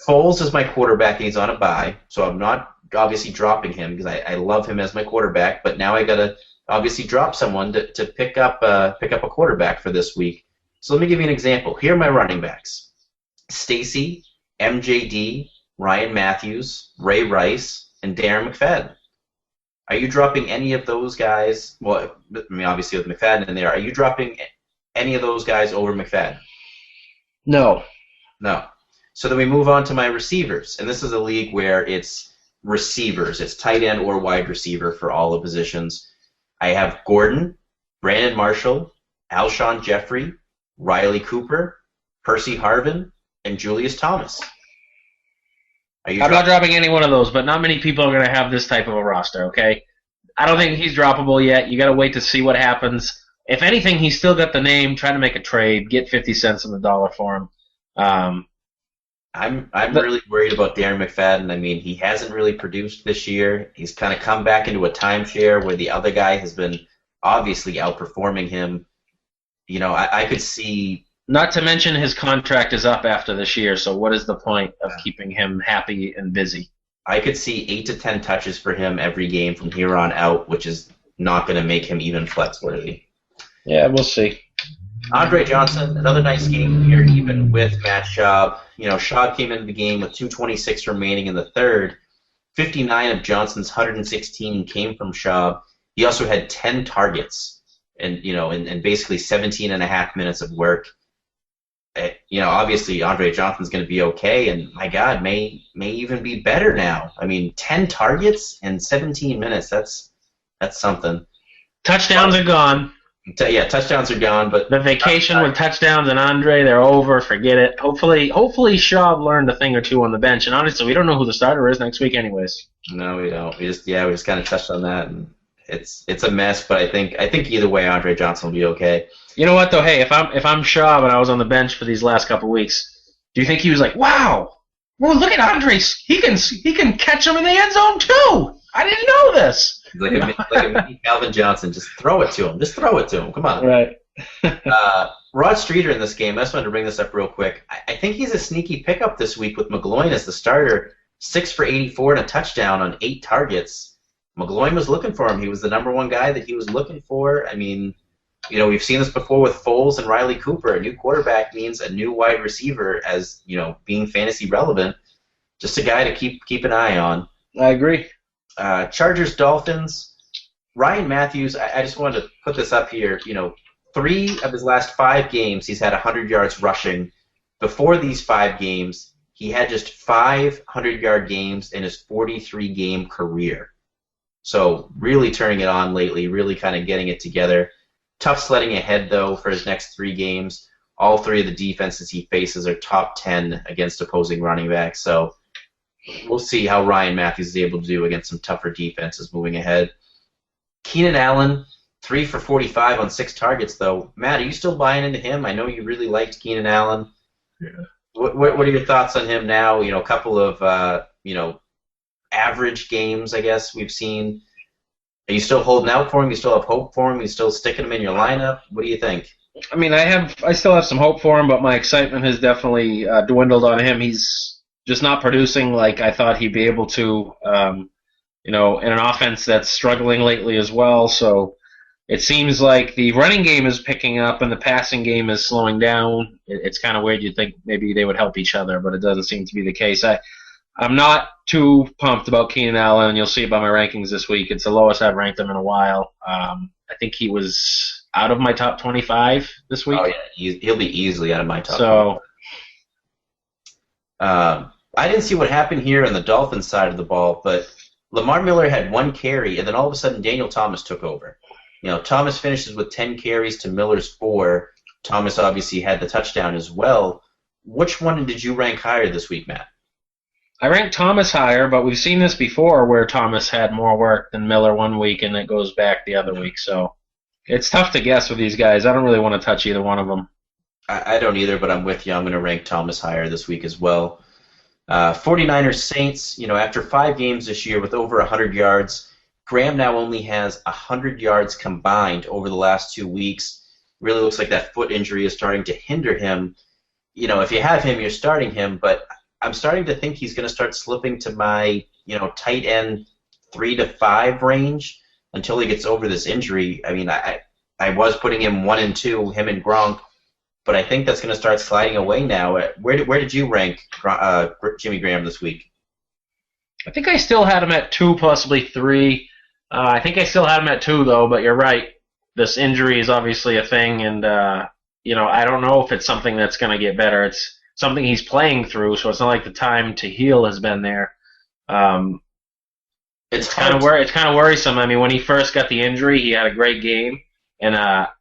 Foles is my quarterback, and he's on a bye, so I'm not obviously dropping him because I love him as my quarterback. But now I got to obviously drop someone to pick up a quarterback for this week. So let me give you an example. Here are my running backs: Stacy, MJD, Ryan Matthews, Ray Rice, and Darren McFadden. Are you dropping any of those guys? Well, I mean, obviously with McFadden in there, are you dropping any of those guys over McFadden? No. So then we move on to my receivers, and this is a league where it's receivers. It's tight end or wide receiver for all the positions. I have Gordon, Brandon Marshall, Alshon Jeffrey, Riley Cooper, Percy Harvin, and Julius Thomas. I'm not dropping any one of those, but not many people are going to have this type of a roster, okay? I don't think he's droppable yet. You got to wait to see what happens. If anything, he's still got the name. Try to make a trade. Get 50 cents on the dollar for him. I'm really worried about Darren McFadden. I mean, he hasn't really produced this year. He's kind of come back into a timeshare where the other guy has been obviously outperforming him. You know, I could see. Not to mention his contract is up after this year, so what is the point of keeping him happy and busy? I could see 8 to 10 touches for him every game from here on out, which is not going to make him even flex worthy. Yeah, we'll see. Andre Johnson, another nice game here, even with Matt Schaub. You know, Schaub came into the game with 2:26 remaining in the third. 59 of Johnson's 116 came from Schaub. He also had 10 targets and, you know, and basically 17 and a half minutes of work. You know, obviously Andre Johnson's going to be okay, and my God, may even be better now. I mean, 10 targets and 17 minutes, that's something. Touchdowns are gone. Yeah, touchdowns are gone, but The vacation with touchdowns and Andre, they're over. Forget it. Hopefully Schaub learned a thing or two on the bench. And honestly, we don't know who the starter is next week, anyways. No, we don't. We just kind of touched on that, and it's a mess. But I think either way, Andre Johnson will be okay. You know what though? Hey, if I'm Schaub and I was on the bench for these last couple weeks, do you think he was like, wow, well look at Andre, he can catch him in the end zone too? I didn't know this. He's like a mini Calvin Johnson. Just throw it to him. Just throw it to him. Come on. Right. Rod Streeter in this game. I just wanted to bring this up real quick. I think he's a sneaky pickup this week with McGloin as the starter. 6 for 84 and a touchdown on 8 targets. McGloin was looking for him. He was the number one guy that he was looking for. I mean, you know, we've seen this before with Foles and Riley Cooper. A new quarterback means a new wide receiver as, you know, being fantasy relevant. Just a guy to keep an eye on. I agree. Chargers, Dolphins. Ryan Matthews, I just wanted to put this up here. You know, 3 of his last 5 games, he's had 100 yards rushing. Before these 5 games, he had just 5 100-yard games in his 43-game career. So really turning it on lately, really kind of getting it together. Tough sledding ahead, though, for his next 3 games. All 3 of the defenses he faces are top 10 against opposing running backs. So we'll see how Ryan Matthews is able to do against some tougher defenses moving ahead. Keenan Allen, 3 for 45 on 6 targets, though. Matt, are you still buying into him? I know you really liked Keenan Allen. Yeah. What are your thoughts on him now? You know, a couple of, you know, average games, I guess, we've seen. Are you still holding out for him? You still have hope for him? You still sticking him in your lineup? What do you think? I mean, I still have some hope for him, but my excitement has definitely dwindled on him. He's just not producing like I thought he'd be able to, you know, in an offense that's struggling lately as well. So it seems like the running game is picking up and the passing game is slowing down. It's kind of weird. You'd think maybe they would help each other, but it doesn't seem to be the case. I'm not too pumped about Keenan Allen, and you'll see it by my rankings this week. It's the lowest I've ranked him in a while. I think he was out of my top 25 this week. Oh, yeah. He'll be easily out of my top 25. So, I didn't see what happened here on the Dolphins side of the ball, but Lamar Miller had 1 carry, and then all of a sudden Daniel Thomas took over. You know, Thomas finishes with 10 carries to Miller's 4. Thomas obviously had the touchdown as well. Which one did you rank higher this week, Matt? I ranked Thomas higher, but we've seen this before where Thomas had more work than Miller one week and it goes back the other week. So it's tough to guess with these guys. I don't really want to touch either one of them. I don't either, but I'm with you. I'm going to rank Thomas higher this week as well. 49ers Saints, you know, after 5 games this year with over 100 yards, Graham now only has 100 yards combined over the last 2 weeks. Really looks like that foot injury is starting to hinder him. You know, if you have him, you're starting him, but I'm starting to think he's going to start slipping to my, you know, tight end 3 to 5 range until he gets over this injury. I mean, I was putting him 1 and 2, him and Gronk, but I think that's going to start sliding away now. Where did you rank Jimmy Graham this week? I think I still had him at 2, possibly 3. I think I still had him at 2, though, but you're right. This injury is obviously a thing, and, you know, I don't know if it's something that's going to get better. It's something he's playing through, so it's not like the time to heal has been there. It's kind of worrisome. I mean, when he first got the injury, he had a great game, and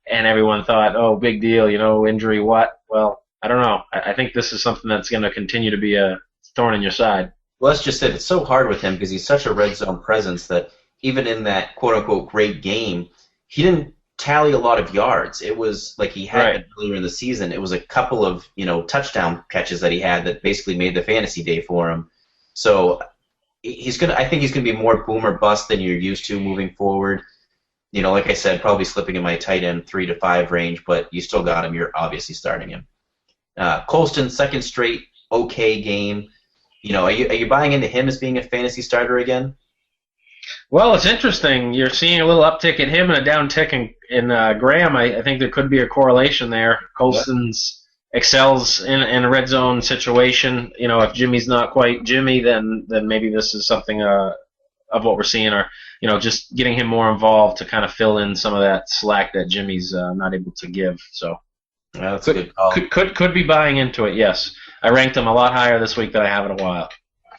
everyone thought, oh, big deal, you know, injury what? Well, I don't know. I think this is something that's going to continue to be a thorn in your side. Well, that's just it. It's so hard with him because he's such a red zone presence that even in that quote-unquote great game, he didn't tally a lot of yards. It was like he had earlier in the season. It was a couple of, you know, touchdown catches that he had that basically made the fantasy day for him. So I think he's gonna be more boom or bust than you're used to moving forward. like I said, probably slipping in my tight end 3 to 5 range, but you still got him. You're obviously starting him. Colston, second straight okay game. Are you buying into him as being a fantasy starter again? Well, it's interesting. You're seeing a little uptick in him and a down tick in Graham. I think there could be a correlation there. Colston's excels in a red zone situation. If Jimmy's not quite Jimmy, then maybe this is something of what we're seeing, or just getting him more involved to kind of fill in some of that slack that Jimmy's not able to give. So that's a good call. Could be buying into it. Yes, I ranked him a lot higher this week than I have in a while.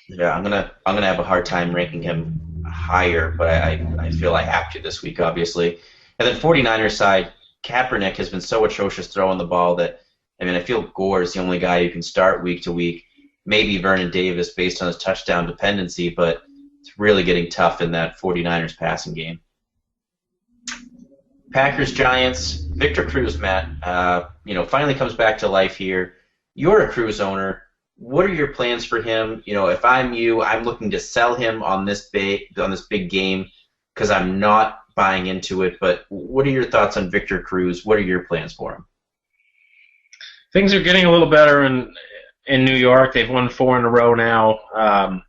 Yeah, I'm gonna have a hard time ranking him higher, but I feel I have to this week, obviously. And then 49ers side, Kaepernick has been so atrocious throwing the ball that, I feel Gore is the only guy you can start week to week. Maybe Vernon Davis based on his touchdown dependency, but it's really getting tough in that 49ers passing game. Packers Giants, Victor Cruz, Matt, finally comes back to life here. You're a Cruz owner. What are your plans for him? If I'm you, I'm looking to sell him on this big game because I'm not buying into it. But what are your thoughts on Victor Cruz? What are your plans for him? Things are getting a little better in New York. They've won 4 in a row now.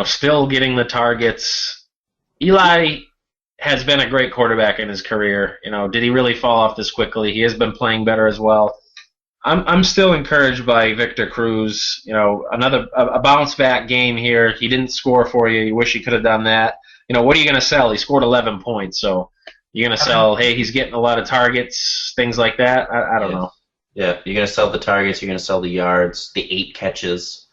Still getting the targets. Eli has been a great quarterback in his career. Did he really fall off this quickly? He has been playing better as well. I'm still encouraged by Victor Cruz. Another bounce back game here. He didn't score for you. You wish he could have done that. What are you going to sell? He scored 11 points. So you're going to sell, hey, he's getting a lot of targets, things like that? I don't know. Yeah, you're going to sell the targets. You're going to sell the yards, the 8 catches.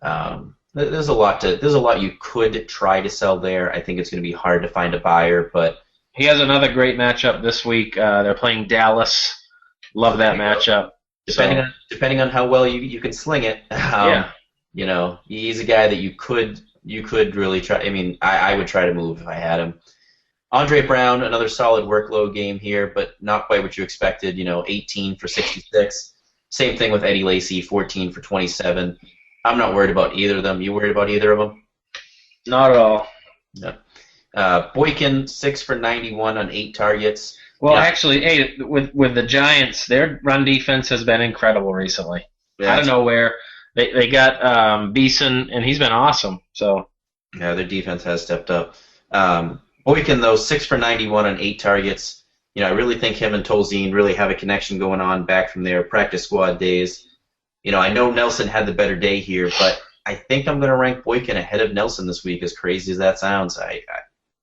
There's a lot you could try to sell there. I think it's going to be hard to find a buyer, but he has another great matchup this week. They're playing Dallas. Love that matchup. Depending on how well you can sling it, he's a guy that you could really try. I would try to move if I had him. Andre Brown, another solid workload game here, but not quite what you expected. 18 for 66. Same thing with Eddie Lacy, 14 for 27. I'm not worried about either of them. You worried about either of them? Not at all. No. Boykin, 6 for 91 on 8 targets. Well, actually, hey, with the Giants, their run defense has been incredible recently. Yeah, out of nowhere, they got Beeson, and he's been awesome. So yeah, their defense has stepped up. Boykin, though, 6 for 91 on 8 targets. I really think him and Tolzien really have a connection going on back from their practice squad days. I know Nelson had the better day here, but I think I'm going to rank Boykin ahead of Nelson this week, as crazy as that sounds.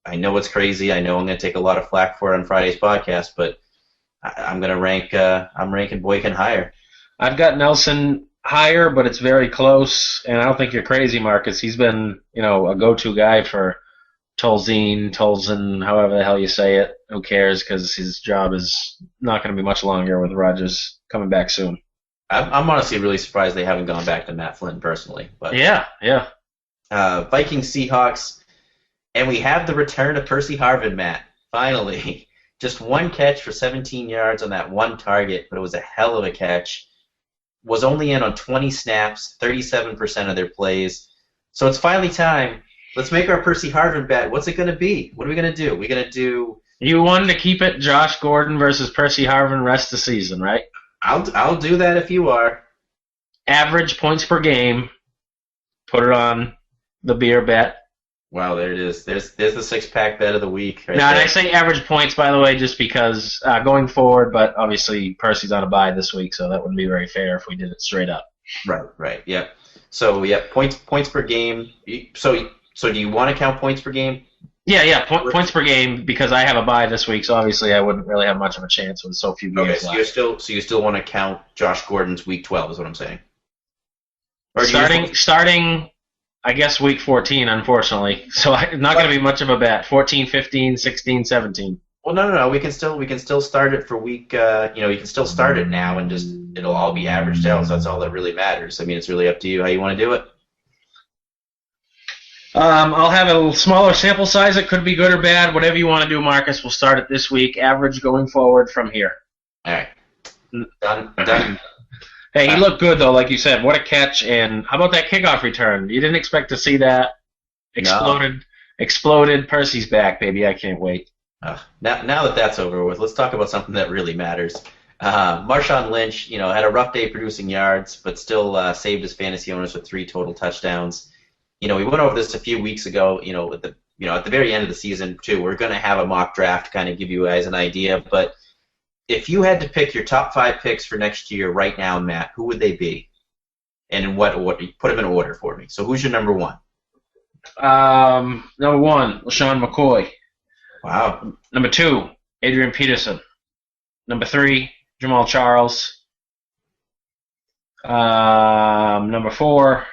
I know it's crazy. I know I'm going to take a lot of flack for it on Friday's podcast, but I'm going to rank. I'm ranking Boykin higher. I've got Nelson higher, but it's very close. And I don't think you're crazy, Marcus. He's been, a go-to guy for Tolzien, however the hell you say it. Who cares? Because his job is not going to be much longer with Rodgers coming back soon. I'm honestly really surprised they haven't gone back to Matt Flynn personally. But yeah. Vikings Seahawks. And we have the return of Percy Harvin, Matt. Finally. Just 1 catch for 17 yards on that 1 target, but it was a hell of a catch. Was only in on 20 snaps, 37% of their plays. So it's finally time. Let's make our Percy Harvin bet. What's it going to be? What are we going to do? We're going to do... You wanted to keep it Josh Gordon versus Percy Harvin rest of the season, right? I'll do that if you are. Average points per game. Put it on the beer bet. Wow, there it is. There's the 6-pack bet of the week. Right now, and there. I say average points, by the way, just because going forward, but obviously Percy's on a bye this week, so that wouldn't be very fair if we did it straight up. Right, yeah. So, yeah, points per game. So do you want to count points per game? Yeah, points per game, because I have a bye this week, so obviously I wouldn't really have much of a chance with so few games left. So you still want to count Josh Gordon's week 12 is what I'm saying? Or starting, I guess, week 14, unfortunately. So it's not going to be much of a bet. 14, 15, 16, 17. Well, no. We can still start it for week. You can still start it now, and just it'll all be averaged out. So that's all that really matters. It's really up to you how you want to do it. I'll have a smaller sample size. It could be good or bad. Whatever you want to do, Marcus. We'll start it this week. Average going forward from here. All right. Done. Hey, he looked good, though, like you said. What a catch. And how about that kickoff return? You didn't expect to see that. Exploded. Percy's back, baby. I can't wait. Now that that's over with, let's talk about something that really matters. Marshawn Lynch, had a rough day producing yards, but still saved his fantasy owners with 3 total touchdowns. We went over this a few weeks ago. At the very end of the season too, we're going to have a mock draft to kind of give you guys an idea. But if you had to pick your top 5 picks for next year right now, Matt, who would they be? And in what order? Put them in order for me. So who's your number 1? Number 1, LaShawn McCoy. Wow. Number 2, Adrian Peterson. Number 3, Jamal Charles. Number 4,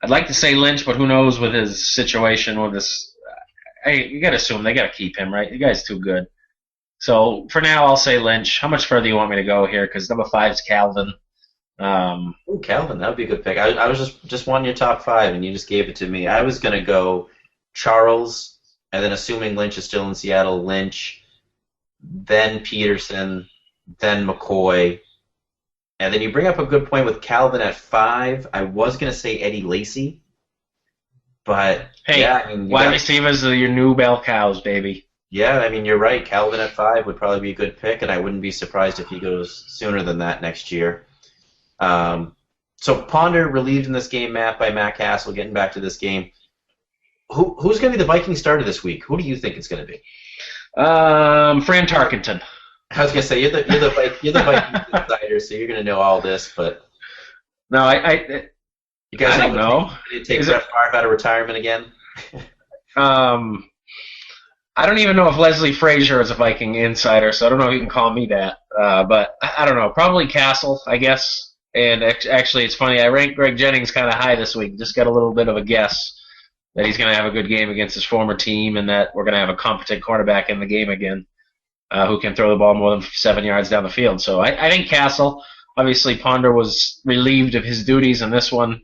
I'd like to say Lynch, but who knows with his situation with this. You got to assume they got to keep him, right? The guy's too good. So for now, I'll say Lynch. How much further do you want me to go here? Because number 5 is Calvin. Ooh, Calvin, that would be a good pick. I was just wanting your top 5, and you just gave it to me. I was going to go Charles, and then assuming Lynch is still in Seattle, Lynch, then Peterson, then McCoy. And then you bring up a good point with Calvin at 5. I was going to say Eddie Lacy, but hey, yeah, wide receivers are your new bell cows, baby. Yeah, you're right. Calvin at 5 would probably be a good pick, and I wouldn't be surprised if he goes sooner than that next year. So Ponder relieved in this game, Matt, by Matt Castle. Getting back to this game, who's going to be the Viking starter this week? Who do you think it's going to be? Fran Tarkenton. I was going to say you're the Viking insider, so you're going to know all this, but no, you guys I don't know. Take Brett Favre out of retirement again. I don't even know if Leslie Frazier is a Viking insider, so I don't know if you can call me that. But I don't know. Probably Castle, I guess. And actually, it's funny. I ranked Greg Jennings kind of high this week. Just got a little bit of a guess that he's going to have a good game against his former team and that we're going to have a competent quarterback in the game again who can throw the ball more than 7 yards down the field. So I think Castle. Obviously, Ponder was relieved of his duties in this one.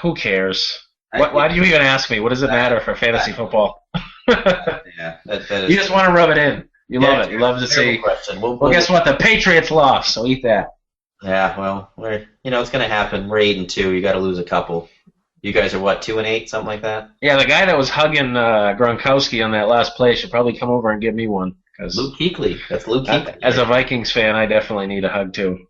Who cares? Why do you even ask me? What does it matter for fantasy football? Yeah, that is. You just want to rub it in. You love it. You love to see. Question. Well, guess what? The Patriots lost, so eat that. Yeah, well, it's going to happen. We're 8-2. You got to lose a couple. You guys are what, 2-8, something like that? Yeah, the guy that was hugging Gronkowski on that last play should probably come over and give me one. Luke Kuechly. That's Luke Kuechly. As a Vikings fan, I definitely need a hug too.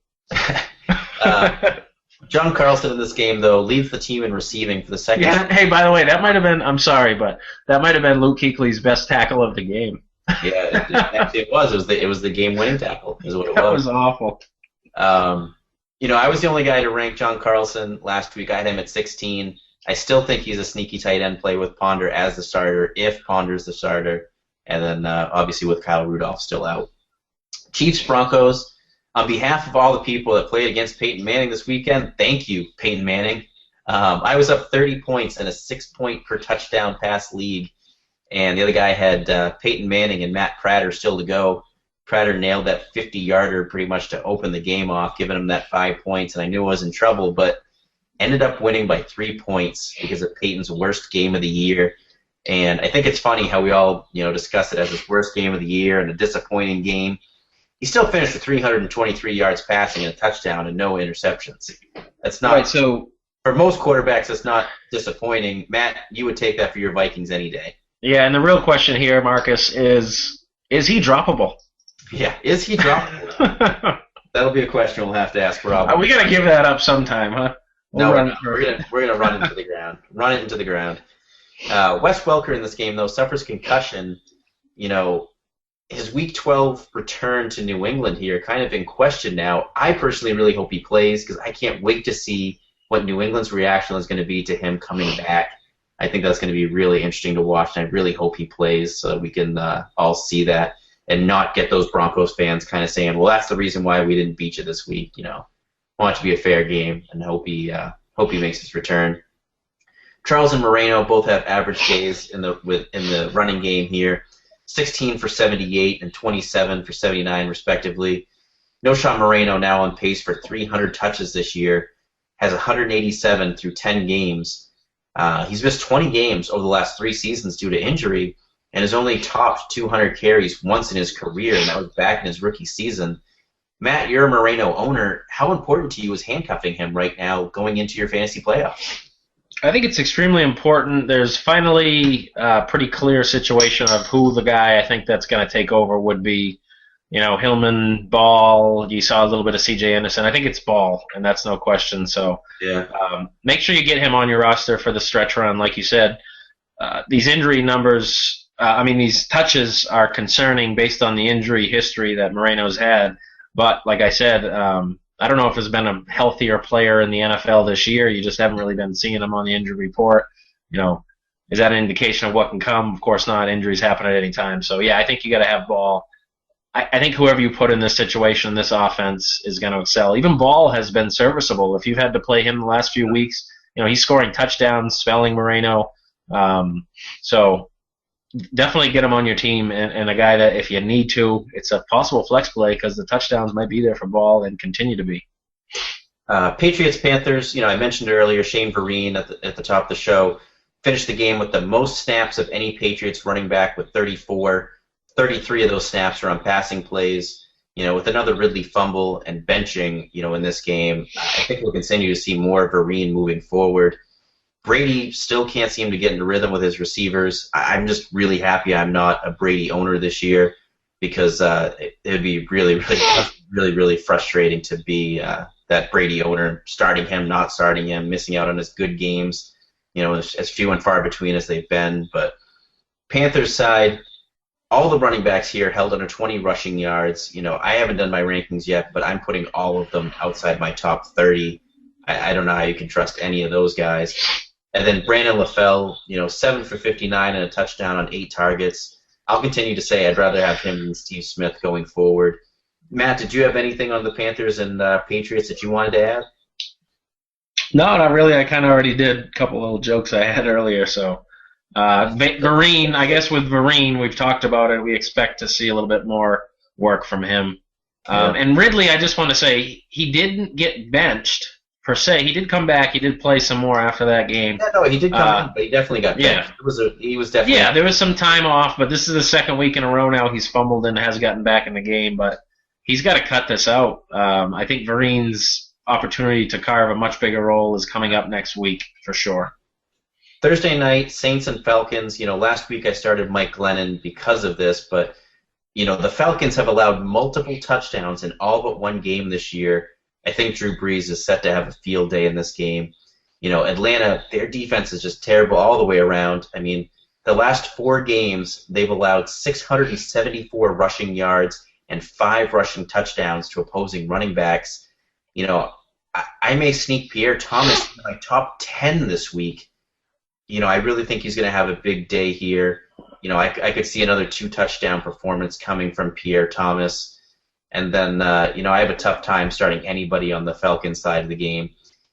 John Carlson in this game, though, leads the team in receiving for the second. Yeah. Hey, by the way, that might have been. I'm sorry, but that might have been Luke Kuechly's best tackle of the game. Yeah, actually it was. It was the game-winning tackle. Is what it was. That was awful. I was the only guy to rank John Carlson last week. I had him at 16. I still think he's a sneaky tight end play with Ponder as the starter, if Ponder's the starter, and then obviously with Kyle Rudolph still out. Chiefs-Broncos. On behalf of all the people that played against Peyton Manning this weekend, thank you, Peyton Manning. I was up 30 points in a 6-point per touchdown pass league, and the other guy had Peyton Manning and Matt Prater still to go. Prater nailed that 50-yarder pretty much to open the game off, giving him that 5 points, and I knew I was in trouble, but ended up winning by 3 points because of Peyton's worst game of the year. And I think it's funny how we all discuss it as his worst game of the year and a disappointing game. He still finished with 323 yards passing and a touchdown and no interceptions. That's not. Right, so for most quarterbacks, that's not disappointing. Matt, you would take that for your Vikings any day. Yeah, and the real question here, Marcus, is he droppable? Yeah, is he droppable? That'll be a question we'll have to ask Rob. We got to give that up sometime, huh? We're gonna run into the ground. Run it into the ground. Wes Welker in this game though suffers concussion. His Week 12 return to New England here kind of in question now. I personally really hope he plays because I can't wait to see what New England's reaction is going to be to him coming back. I think that's going to be really interesting to watch, and I really hope he plays so that we can all see that and not get those Broncos fans kind of saying, well, that's the reason why we didn't beat you this week. I want it to be a fair game, and hope he makes his return. Charles and Moreno both have average days in the running game here. 16 for 78 and 27 for 79, respectively. Noshawn Moreno now on pace for 300 touches this year, has 187 through 10 games. He's missed 20 games over the last 3 seasons due to injury and has only topped 200 carries once in his career, and that was back in his rookie season. Matt, you're a Moreno owner. How important to you is handcuffing him right now going into your fantasy playoffs? I think it's extremely important. There's finally a pretty clear situation of who the guy I think that's going to take over would be. Hillman, Ball. You saw a little bit of C.J. Anderson. I think it's Ball, and that's no question. So Yeah. make sure you get him on your roster for the stretch run. Like you said, these injury numbers, these touches are concerning based on the injury history that Moreno's had. But like I said, I don't know if there's been a healthier player in the NFL this year. You just haven't really been seeing him on the injury report. Is that an indication of what can come? Of course not. Injuries happen at any time. So, yeah, I think you got to have Ball. I think whoever you put in this situation, this offense, is going to excel. Even Ball has been serviceable. If you've had to play him the last few weeks, he's scoring touchdowns, spelling Moreno. So definitely get him on your team, and a guy that if you need to, it's a possible flex play because the touchdowns might be there for Ball and continue to be. Patriots-Panthers, I mentioned earlier, Shane Vereen at the top of the show finished the game with the most snaps of any Patriots running back with 34. 33 of those snaps are on passing plays. With another Ridley fumble and benching, in this game, I think we'll continue to see more of Vereen moving forward. Brady still can't seem to get into rhythm with his receivers. I'm just really happy I'm not a Brady owner this year because it would be really frustrating to be that Brady owner, starting him, not starting him, missing out on his good games, as few and far between as they've been. But Panthers side, all the running backs here held under 20 rushing yards. I haven't done my rankings yet, but I'm putting all of them outside my top 30. I don't know how you can trust any of those guys. And then Brandon LaFell, 7 for 59 and a touchdown on 8 targets. I'll continue to say I'd rather have him than Steve Smith going forward. Matt, did you have anything on the Panthers and Patriots that you wanted to add? No, not really. I kind of already did a couple little jokes I had earlier, so... Vereen, I guess with Vereen, we've talked about it. We expect to see a little bit more work from him. And Ridley, I just want to say, he didn't get benched, per se. He did come back. He did play some more after that game. Yeah, no, he did come in, but he definitely got benched. Yeah. He was definitely... Yeah, there was some time off, but this is the second week in a row now he's fumbled and has gotten back in the game, but he's got to cut this out. I think Vereen's opportunity to carve a much bigger role is coming up next week, for sure. Thursday night, Saints and Falcons. Last week I started Mike Glennon because of this, but, the Falcons have allowed multiple touchdowns in all but one game this year. I think Drew Brees is set to have a field day in this game. Atlanta, their defense is just terrible all the way around. The last 4 games, they've allowed 674 rushing yards and 5 rushing touchdowns to opposing running backs. I may sneak Pierre Thomas in my top 10 this week. I really think he's going to have a big day here. I could see another 2-touchdown performance coming from Pierre Thomas. And then, I have a tough time starting anybody on the Falcons side of the game.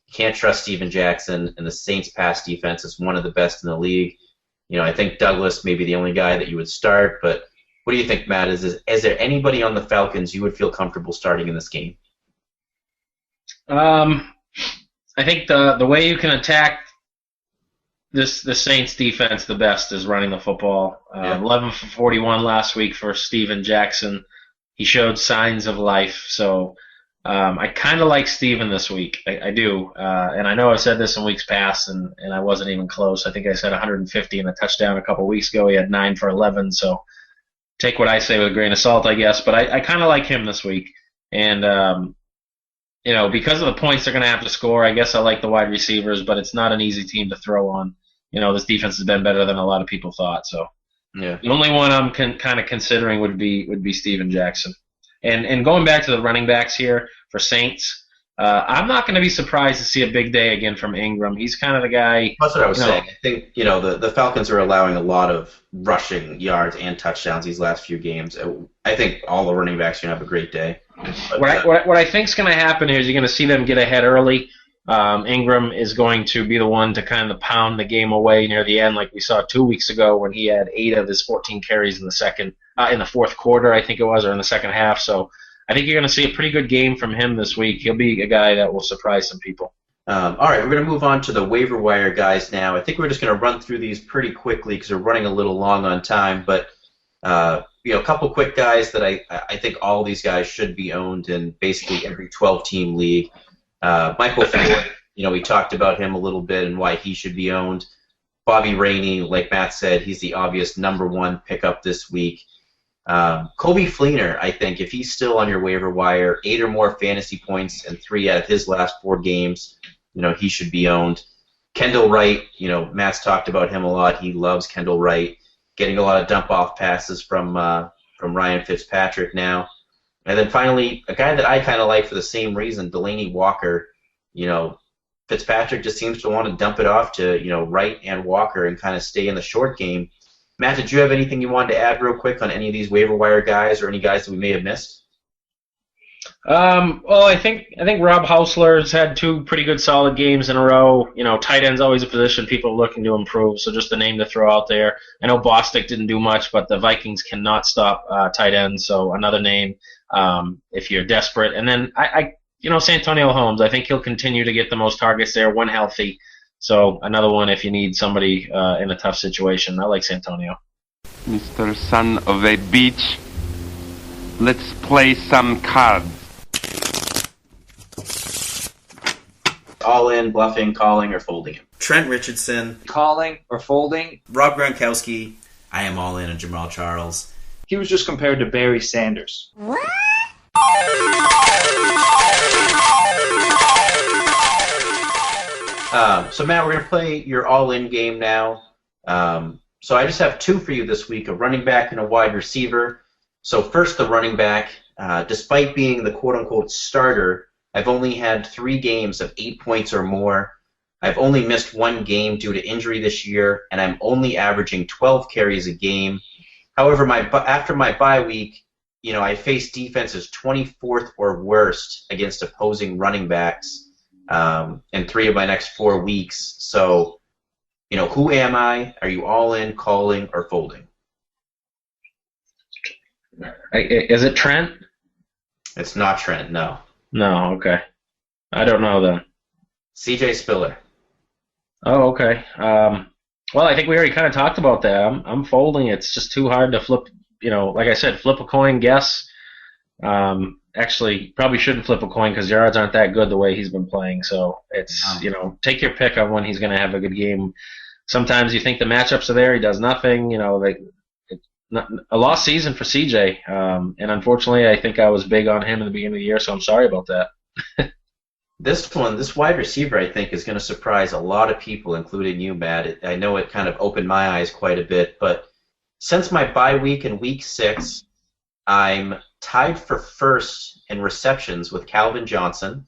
You can't trust Steven Jackson, and the Saints' pass defense is one of the best in the league. I think Douglas may be the only guy that you would start, but what do you think, Matt? Is there anybody on the Falcons you would feel comfortable starting in this game? I think the way you can attack the Saints defense the best is running the football. 11 for 41 last week for Steven Jackson. He showed signs of life. So I kind of like Steven this week. I do. And I know I've said this in weeks past, and I wasn't even close. I think I said 150 and a touchdown a couple weeks ago. He had 9 for 11. So take what I say with a grain of salt, I guess. But I kind of like him this week. And, because of the points they're going to have to score, I guess I like the wide receivers, but it's not an easy team to throw on. This defense has been better than a lot of people thought. So the only one I'm kind of considering would be Steven Jackson. And going back to the running backs here for Saints, I'm not going to be surprised to see a big day again from Ingram. He's kind of the guy. That's what I was saying. I think the Falcons are allowing a lot of rushing yards and touchdowns these last few games. I think all the running backs are going to have a great day. But, what I think is going to happen here is you're going to see them get ahead early. Ingram is going to be the one to kind of pound the game away near the end, like we saw 2 weeks ago when he had 8 of his 14 carries in the fourth quarter, I think it was, or in the second half. So I think you're going to see a pretty good game from him this week. He'll be a guy that will surprise some people. All right, we're going to move on to the waiver wire guys now. I think we're just going to run through these pretty quickly because we're running a little long on time. But a couple quick guys that I think all these guys should be owned in basically every 12-team league. Michael Floyd, We talked about him a little bit and why he should be owned. Bobby Rainey, like Matt said, he's the obvious number one pickup this week. Kobe Fleener, I think, if he's still on your waiver wire, 8 or more fantasy points and 3 out of his last 4 games, he should be owned. Kendall Wright, Matt's talked about him a lot. He loves Kendall Wright, getting a lot of dump-off passes from Ryan Fitzpatrick now. And then finally, a guy that I kind of like for the same reason, Delaney Walker. Fitzpatrick just seems to want to dump it off to, Wright and Walker and kind of stay in the short game. Matt, did you have anything you wanted to add real quick on any of these waiver wire guys or any guys that we may have missed? Well, I think Rob Hausler's had 2 pretty good solid games in a row. Tight end's always a position people are looking to improve, so just a name to throw out there. I know Bostic didn't do much, but the Vikings cannot stop tight ends, so another name if you're desperate. And then Santonio Holmes, I think he'll continue to get the most targets there when healthy. So another one if you need somebody in a tough situation. I like Santonio. Mr. Son of a Beach, let's play some cards. All in, bluffing, calling, or folding him. Trent Richardson, Calling or folding. Rob Gronkowski, I am all in on Jamal Charles. He was just compared to Barry Sanders. So, Matt, we're going to play your all-in game now. So I just have 2 for you this week, a running back and a wide receiver. So first, the running back. Despite being the quote-unquote starter, I've only had 3 games of 8 points or more. I've only missed 1 game due to injury this year, and I'm only averaging 12 carries a game. However, after my bye week, I faced defenses 24th or worst against opposing running backs in 3 of my next 4 weeks. So, who am I? Are you all in, calling, or folding? Is it Trent? It's not Trent, no. No, okay. I don't know then. CJ Spiller. Oh, okay. Well, I think we already kind of talked about that. I'm folding. It's just too hard to flip. Like I said, flip a coin, guess. Actually, probably shouldn't flip a coin because your odds aren't that good the way he's been playing. So it's, take your pick on when he's going to have a good game. Sometimes you think the matchups are there. He does nothing. A lost season for CJ. And unfortunately, I think I was big on him in the beginning of the year, so I'm sorry about that. This wide receiver, I think, is going to surprise a lot of people, including you, Matt. I know it kind of opened my eyes quite a bit, but since my bye week in week 6, I'm tied for first in receptions with Calvin Johnson.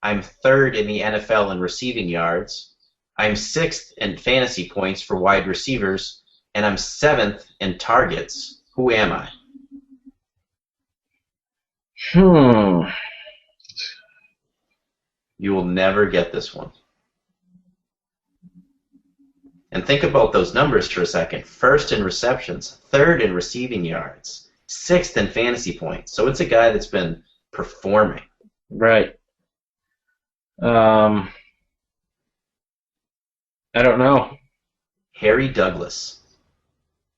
I'm 3rd in the NFL in receiving yards. I'm 6th in fantasy points for wide receivers, and I'm 7th in targets. Who am I? You will never get this one. And think about those numbers for a second. 1st in receptions, 3rd in receiving yards, 6th in fantasy points. So it's a guy that's been performing. Right. I don't know. Harry Douglas.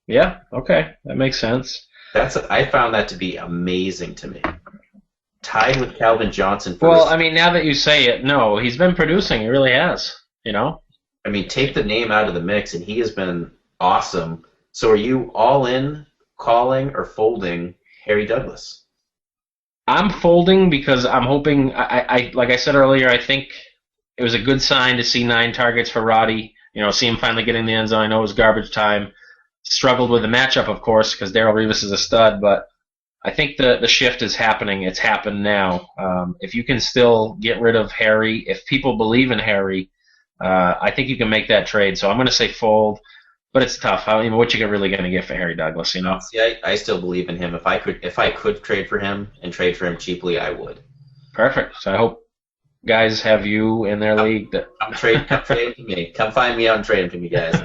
Yeah, okay. That makes sense. I found that to be amazing to me. Tied with Calvin Johnson for Well, I mean, now that you say it, no, he's been producing. He really has, I mean, take the name out of the mix, and he has been awesome. So are you all in, calling, or folding Harry Douglas? I'm folding because I'm hoping, I like I said earlier, I think it was a good sign to see 9 targets for Roddy. See him finally get in the end zone. I know it was garbage time. Struggled with the matchup, of course, because Darrelle Revis is a stud, but I think the shift is happening. It's happened now. If you can still get rid of Harry, if people believe in Harry, I think you can make that trade. So I'm going to say fold, but it's tough. What you really going to get for Harry Douglas, See, I still believe in him. If I could trade for him and trade for him cheaply, I would. Perfect. So I hope guys have you in their league. Come trade him to me. Come find me out and trade him to me, guys.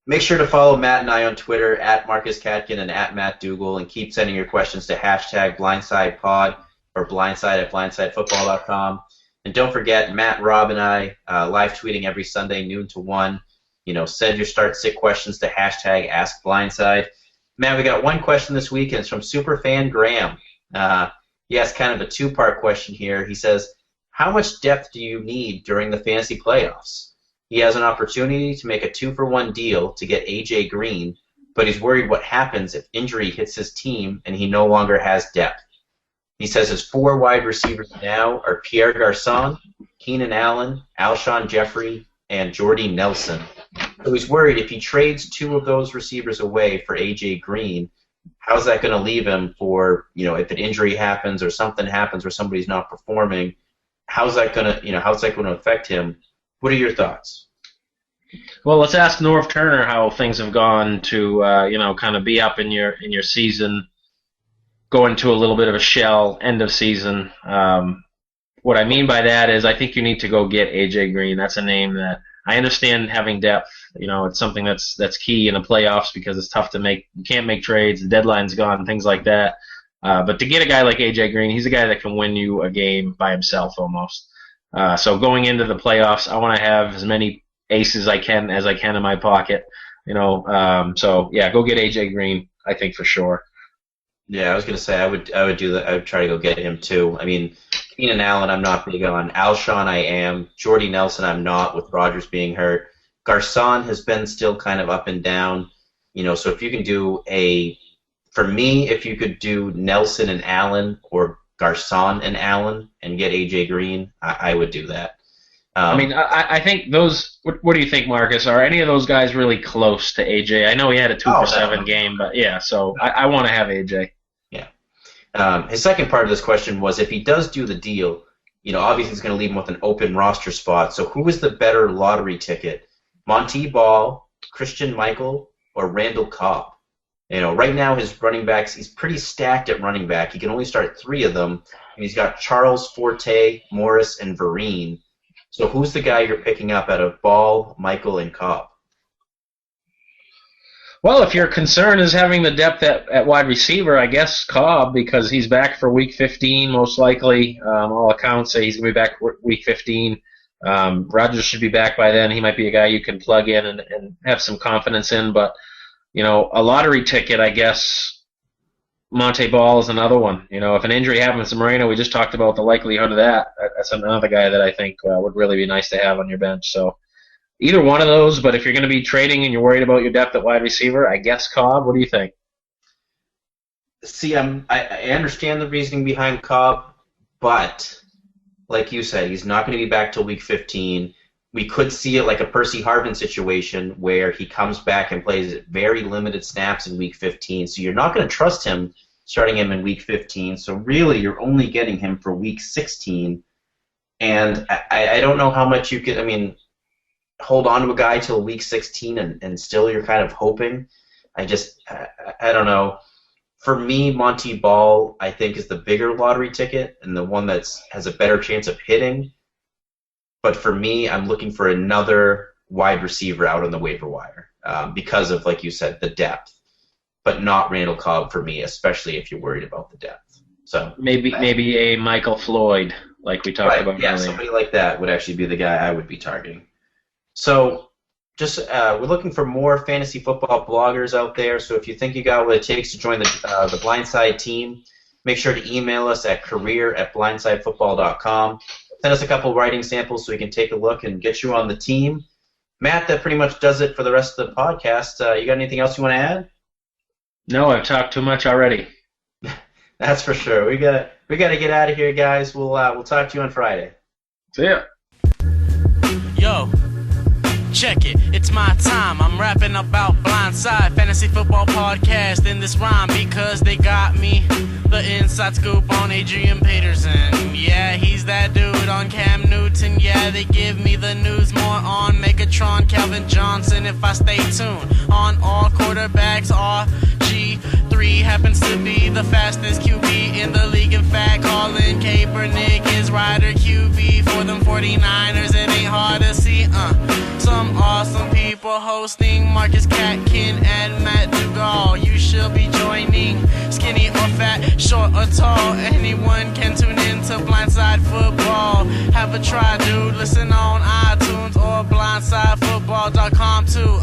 Make sure to follow Matt and I on Twitter, at Marcus Katkin and at Matt Dugal, and keep sending your questions to #BlindsidePod or blindside@blindsidefootball.com. And don't forget, Matt, Rob, and I live tweeting every Sunday, noon to 1. Send your start-sit questions to #AskBlindside. Matt, we got one question this week, and it's from Superfan Graham. He has kind of a 2-part question here. He says, how much depth do you need during the fantasy playoffs? He has an opportunity to make a 2-for-1 deal to get A.J. Green, but he's worried what happens if injury hits his team and he no longer has depth. He says his 4 wide receivers now are Pierre Garçon, Keenan Allen, Alshon Jeffrey, and Jordy Nelson. So he's worried if he trades 2 of those receivers away for A.J. Green, how's that going to leave him for, if an injury happens or something happens where somebody's not performing, how's that going to affect him? What are your thoughts? Well, let's ask Norv Turner how things have gone to, kind of be up in your season, go into a little bit of a shell, end of season. What I mean by that is I think you need to go get A.J. Green. That's a name that I understand having depth. It's something that's key in the playoffs because it's tough to make. You can't make trades. The deadline's gone, things like that. But to get a guy like A.J. Green, he's a guy that can win you a game by himself almost. So going into the playoffs, I want to have as many aces as I can in my pocket. So yeah, go get A.J. Green. I think for sure. Yeah, I was gonna say I would do that. I would try to go get him too. I mean, Keenan Allen, I'm not big on. Alshon, I am. Jordy Nelson, I'm not. With Rodgers being hurt, Garçon has been still kind of up and down. So if you can do for me, if you could do Nelson and Allen or Garçon and Allen and get A.J. Green, I would do that. I think those. What do you think, Marcus? Are any of those guys really close to A.J.? I know he had a 2-for-7 game, but yeah. So I want to have A.J. His second part of this question was if he does do the deal, obviously he's going to leave him with an open roster spot. So who is the better lottery ticket? Monty Ball, Christian Michael, or Randall Cobb? Right now his running backs, he's pretty stacked at running back. He can only start 3 of them, and he's got Charles, Forte, Morris, and Vereen. So who's the guy you're picking up out of Ball, Michael, and Cobb? Well, if your concern is having the depth at wide receiver, I guess Cobb, because he's back for Week 15 most likely. All accounts say he's going to be back Week 15. Rodgers should be back by then. He might be a guy you can plug in and have some confidence in. But, a lottery ticket, I guess, Monte Ball is another one. If an injury happens to Moreno, we just talked about the likelihood of that. That's another guy that I think would really be nice to have on your bench. So either one of those, but if you're going to be trading and you're worried about your depth at wide receiver, I guess Cobb. What do you think? See, I understand the reasoning behind Cobb, but like you said, he's not going to be back till Week 15. We could see it like a Percy Harvin situation where he comes back and plays very limited snaps in Week 15. So you're not going to trust him starting him in Week 15. So really, you're only getting him for Week 16. And I don't know how much you could. Hold on to a guy till Week 16 and still you're kind of hoping. I don't know. For me, Monty Ball, I think, is the bigger lottery ticket and the one that has a better chance of hitting. But for me, I'm looking for another wide receiver out on the waiver wire because of, like you said, the depth. But not Randall Cobb for me, especially if you're worried about the depth. So maybe a Michael Floyd, like we talked about earlier. Somebody like that would actually be the guy I would be targeting. So we're looking for more fantasy football bloggers out there. So if you think you got what it takes to join the Blindside team, make sure to email us at career@blindsidefootball.com. Send us a couple writing samples so we can take a look and get you on the team. Matt, that pretty much does it for the rest of the podcast. You got anything else you want to add? No, I've talked too much already. That's for sure. We got to get out of here, guys. We'll talk to you on Friday. See ya. Yo. Check it, it's my time. I'm rapping about Blindside Fantasy Football Podcast in this rhyme because they got me the inside scoop on Adrian Peterson. Yeah, he's that dude on Cam Newton. Yeah, they give me the news more on Megatron, Calvin Johnson if I stay tuned. On all quarterbacks, RG3 happens to be the fastest QB in the league. In fact, Colin Kaepernick is rider QB for them 49ers. It ain't hard to see, Some awesome people hosting Marcus Katkin and Matt Dugal. You should be joining. Skinny or fat, short or tall, anyone can tune in to Blindside Football. Have a try, dude. Listen on iTunes or blindsidefootball.com too.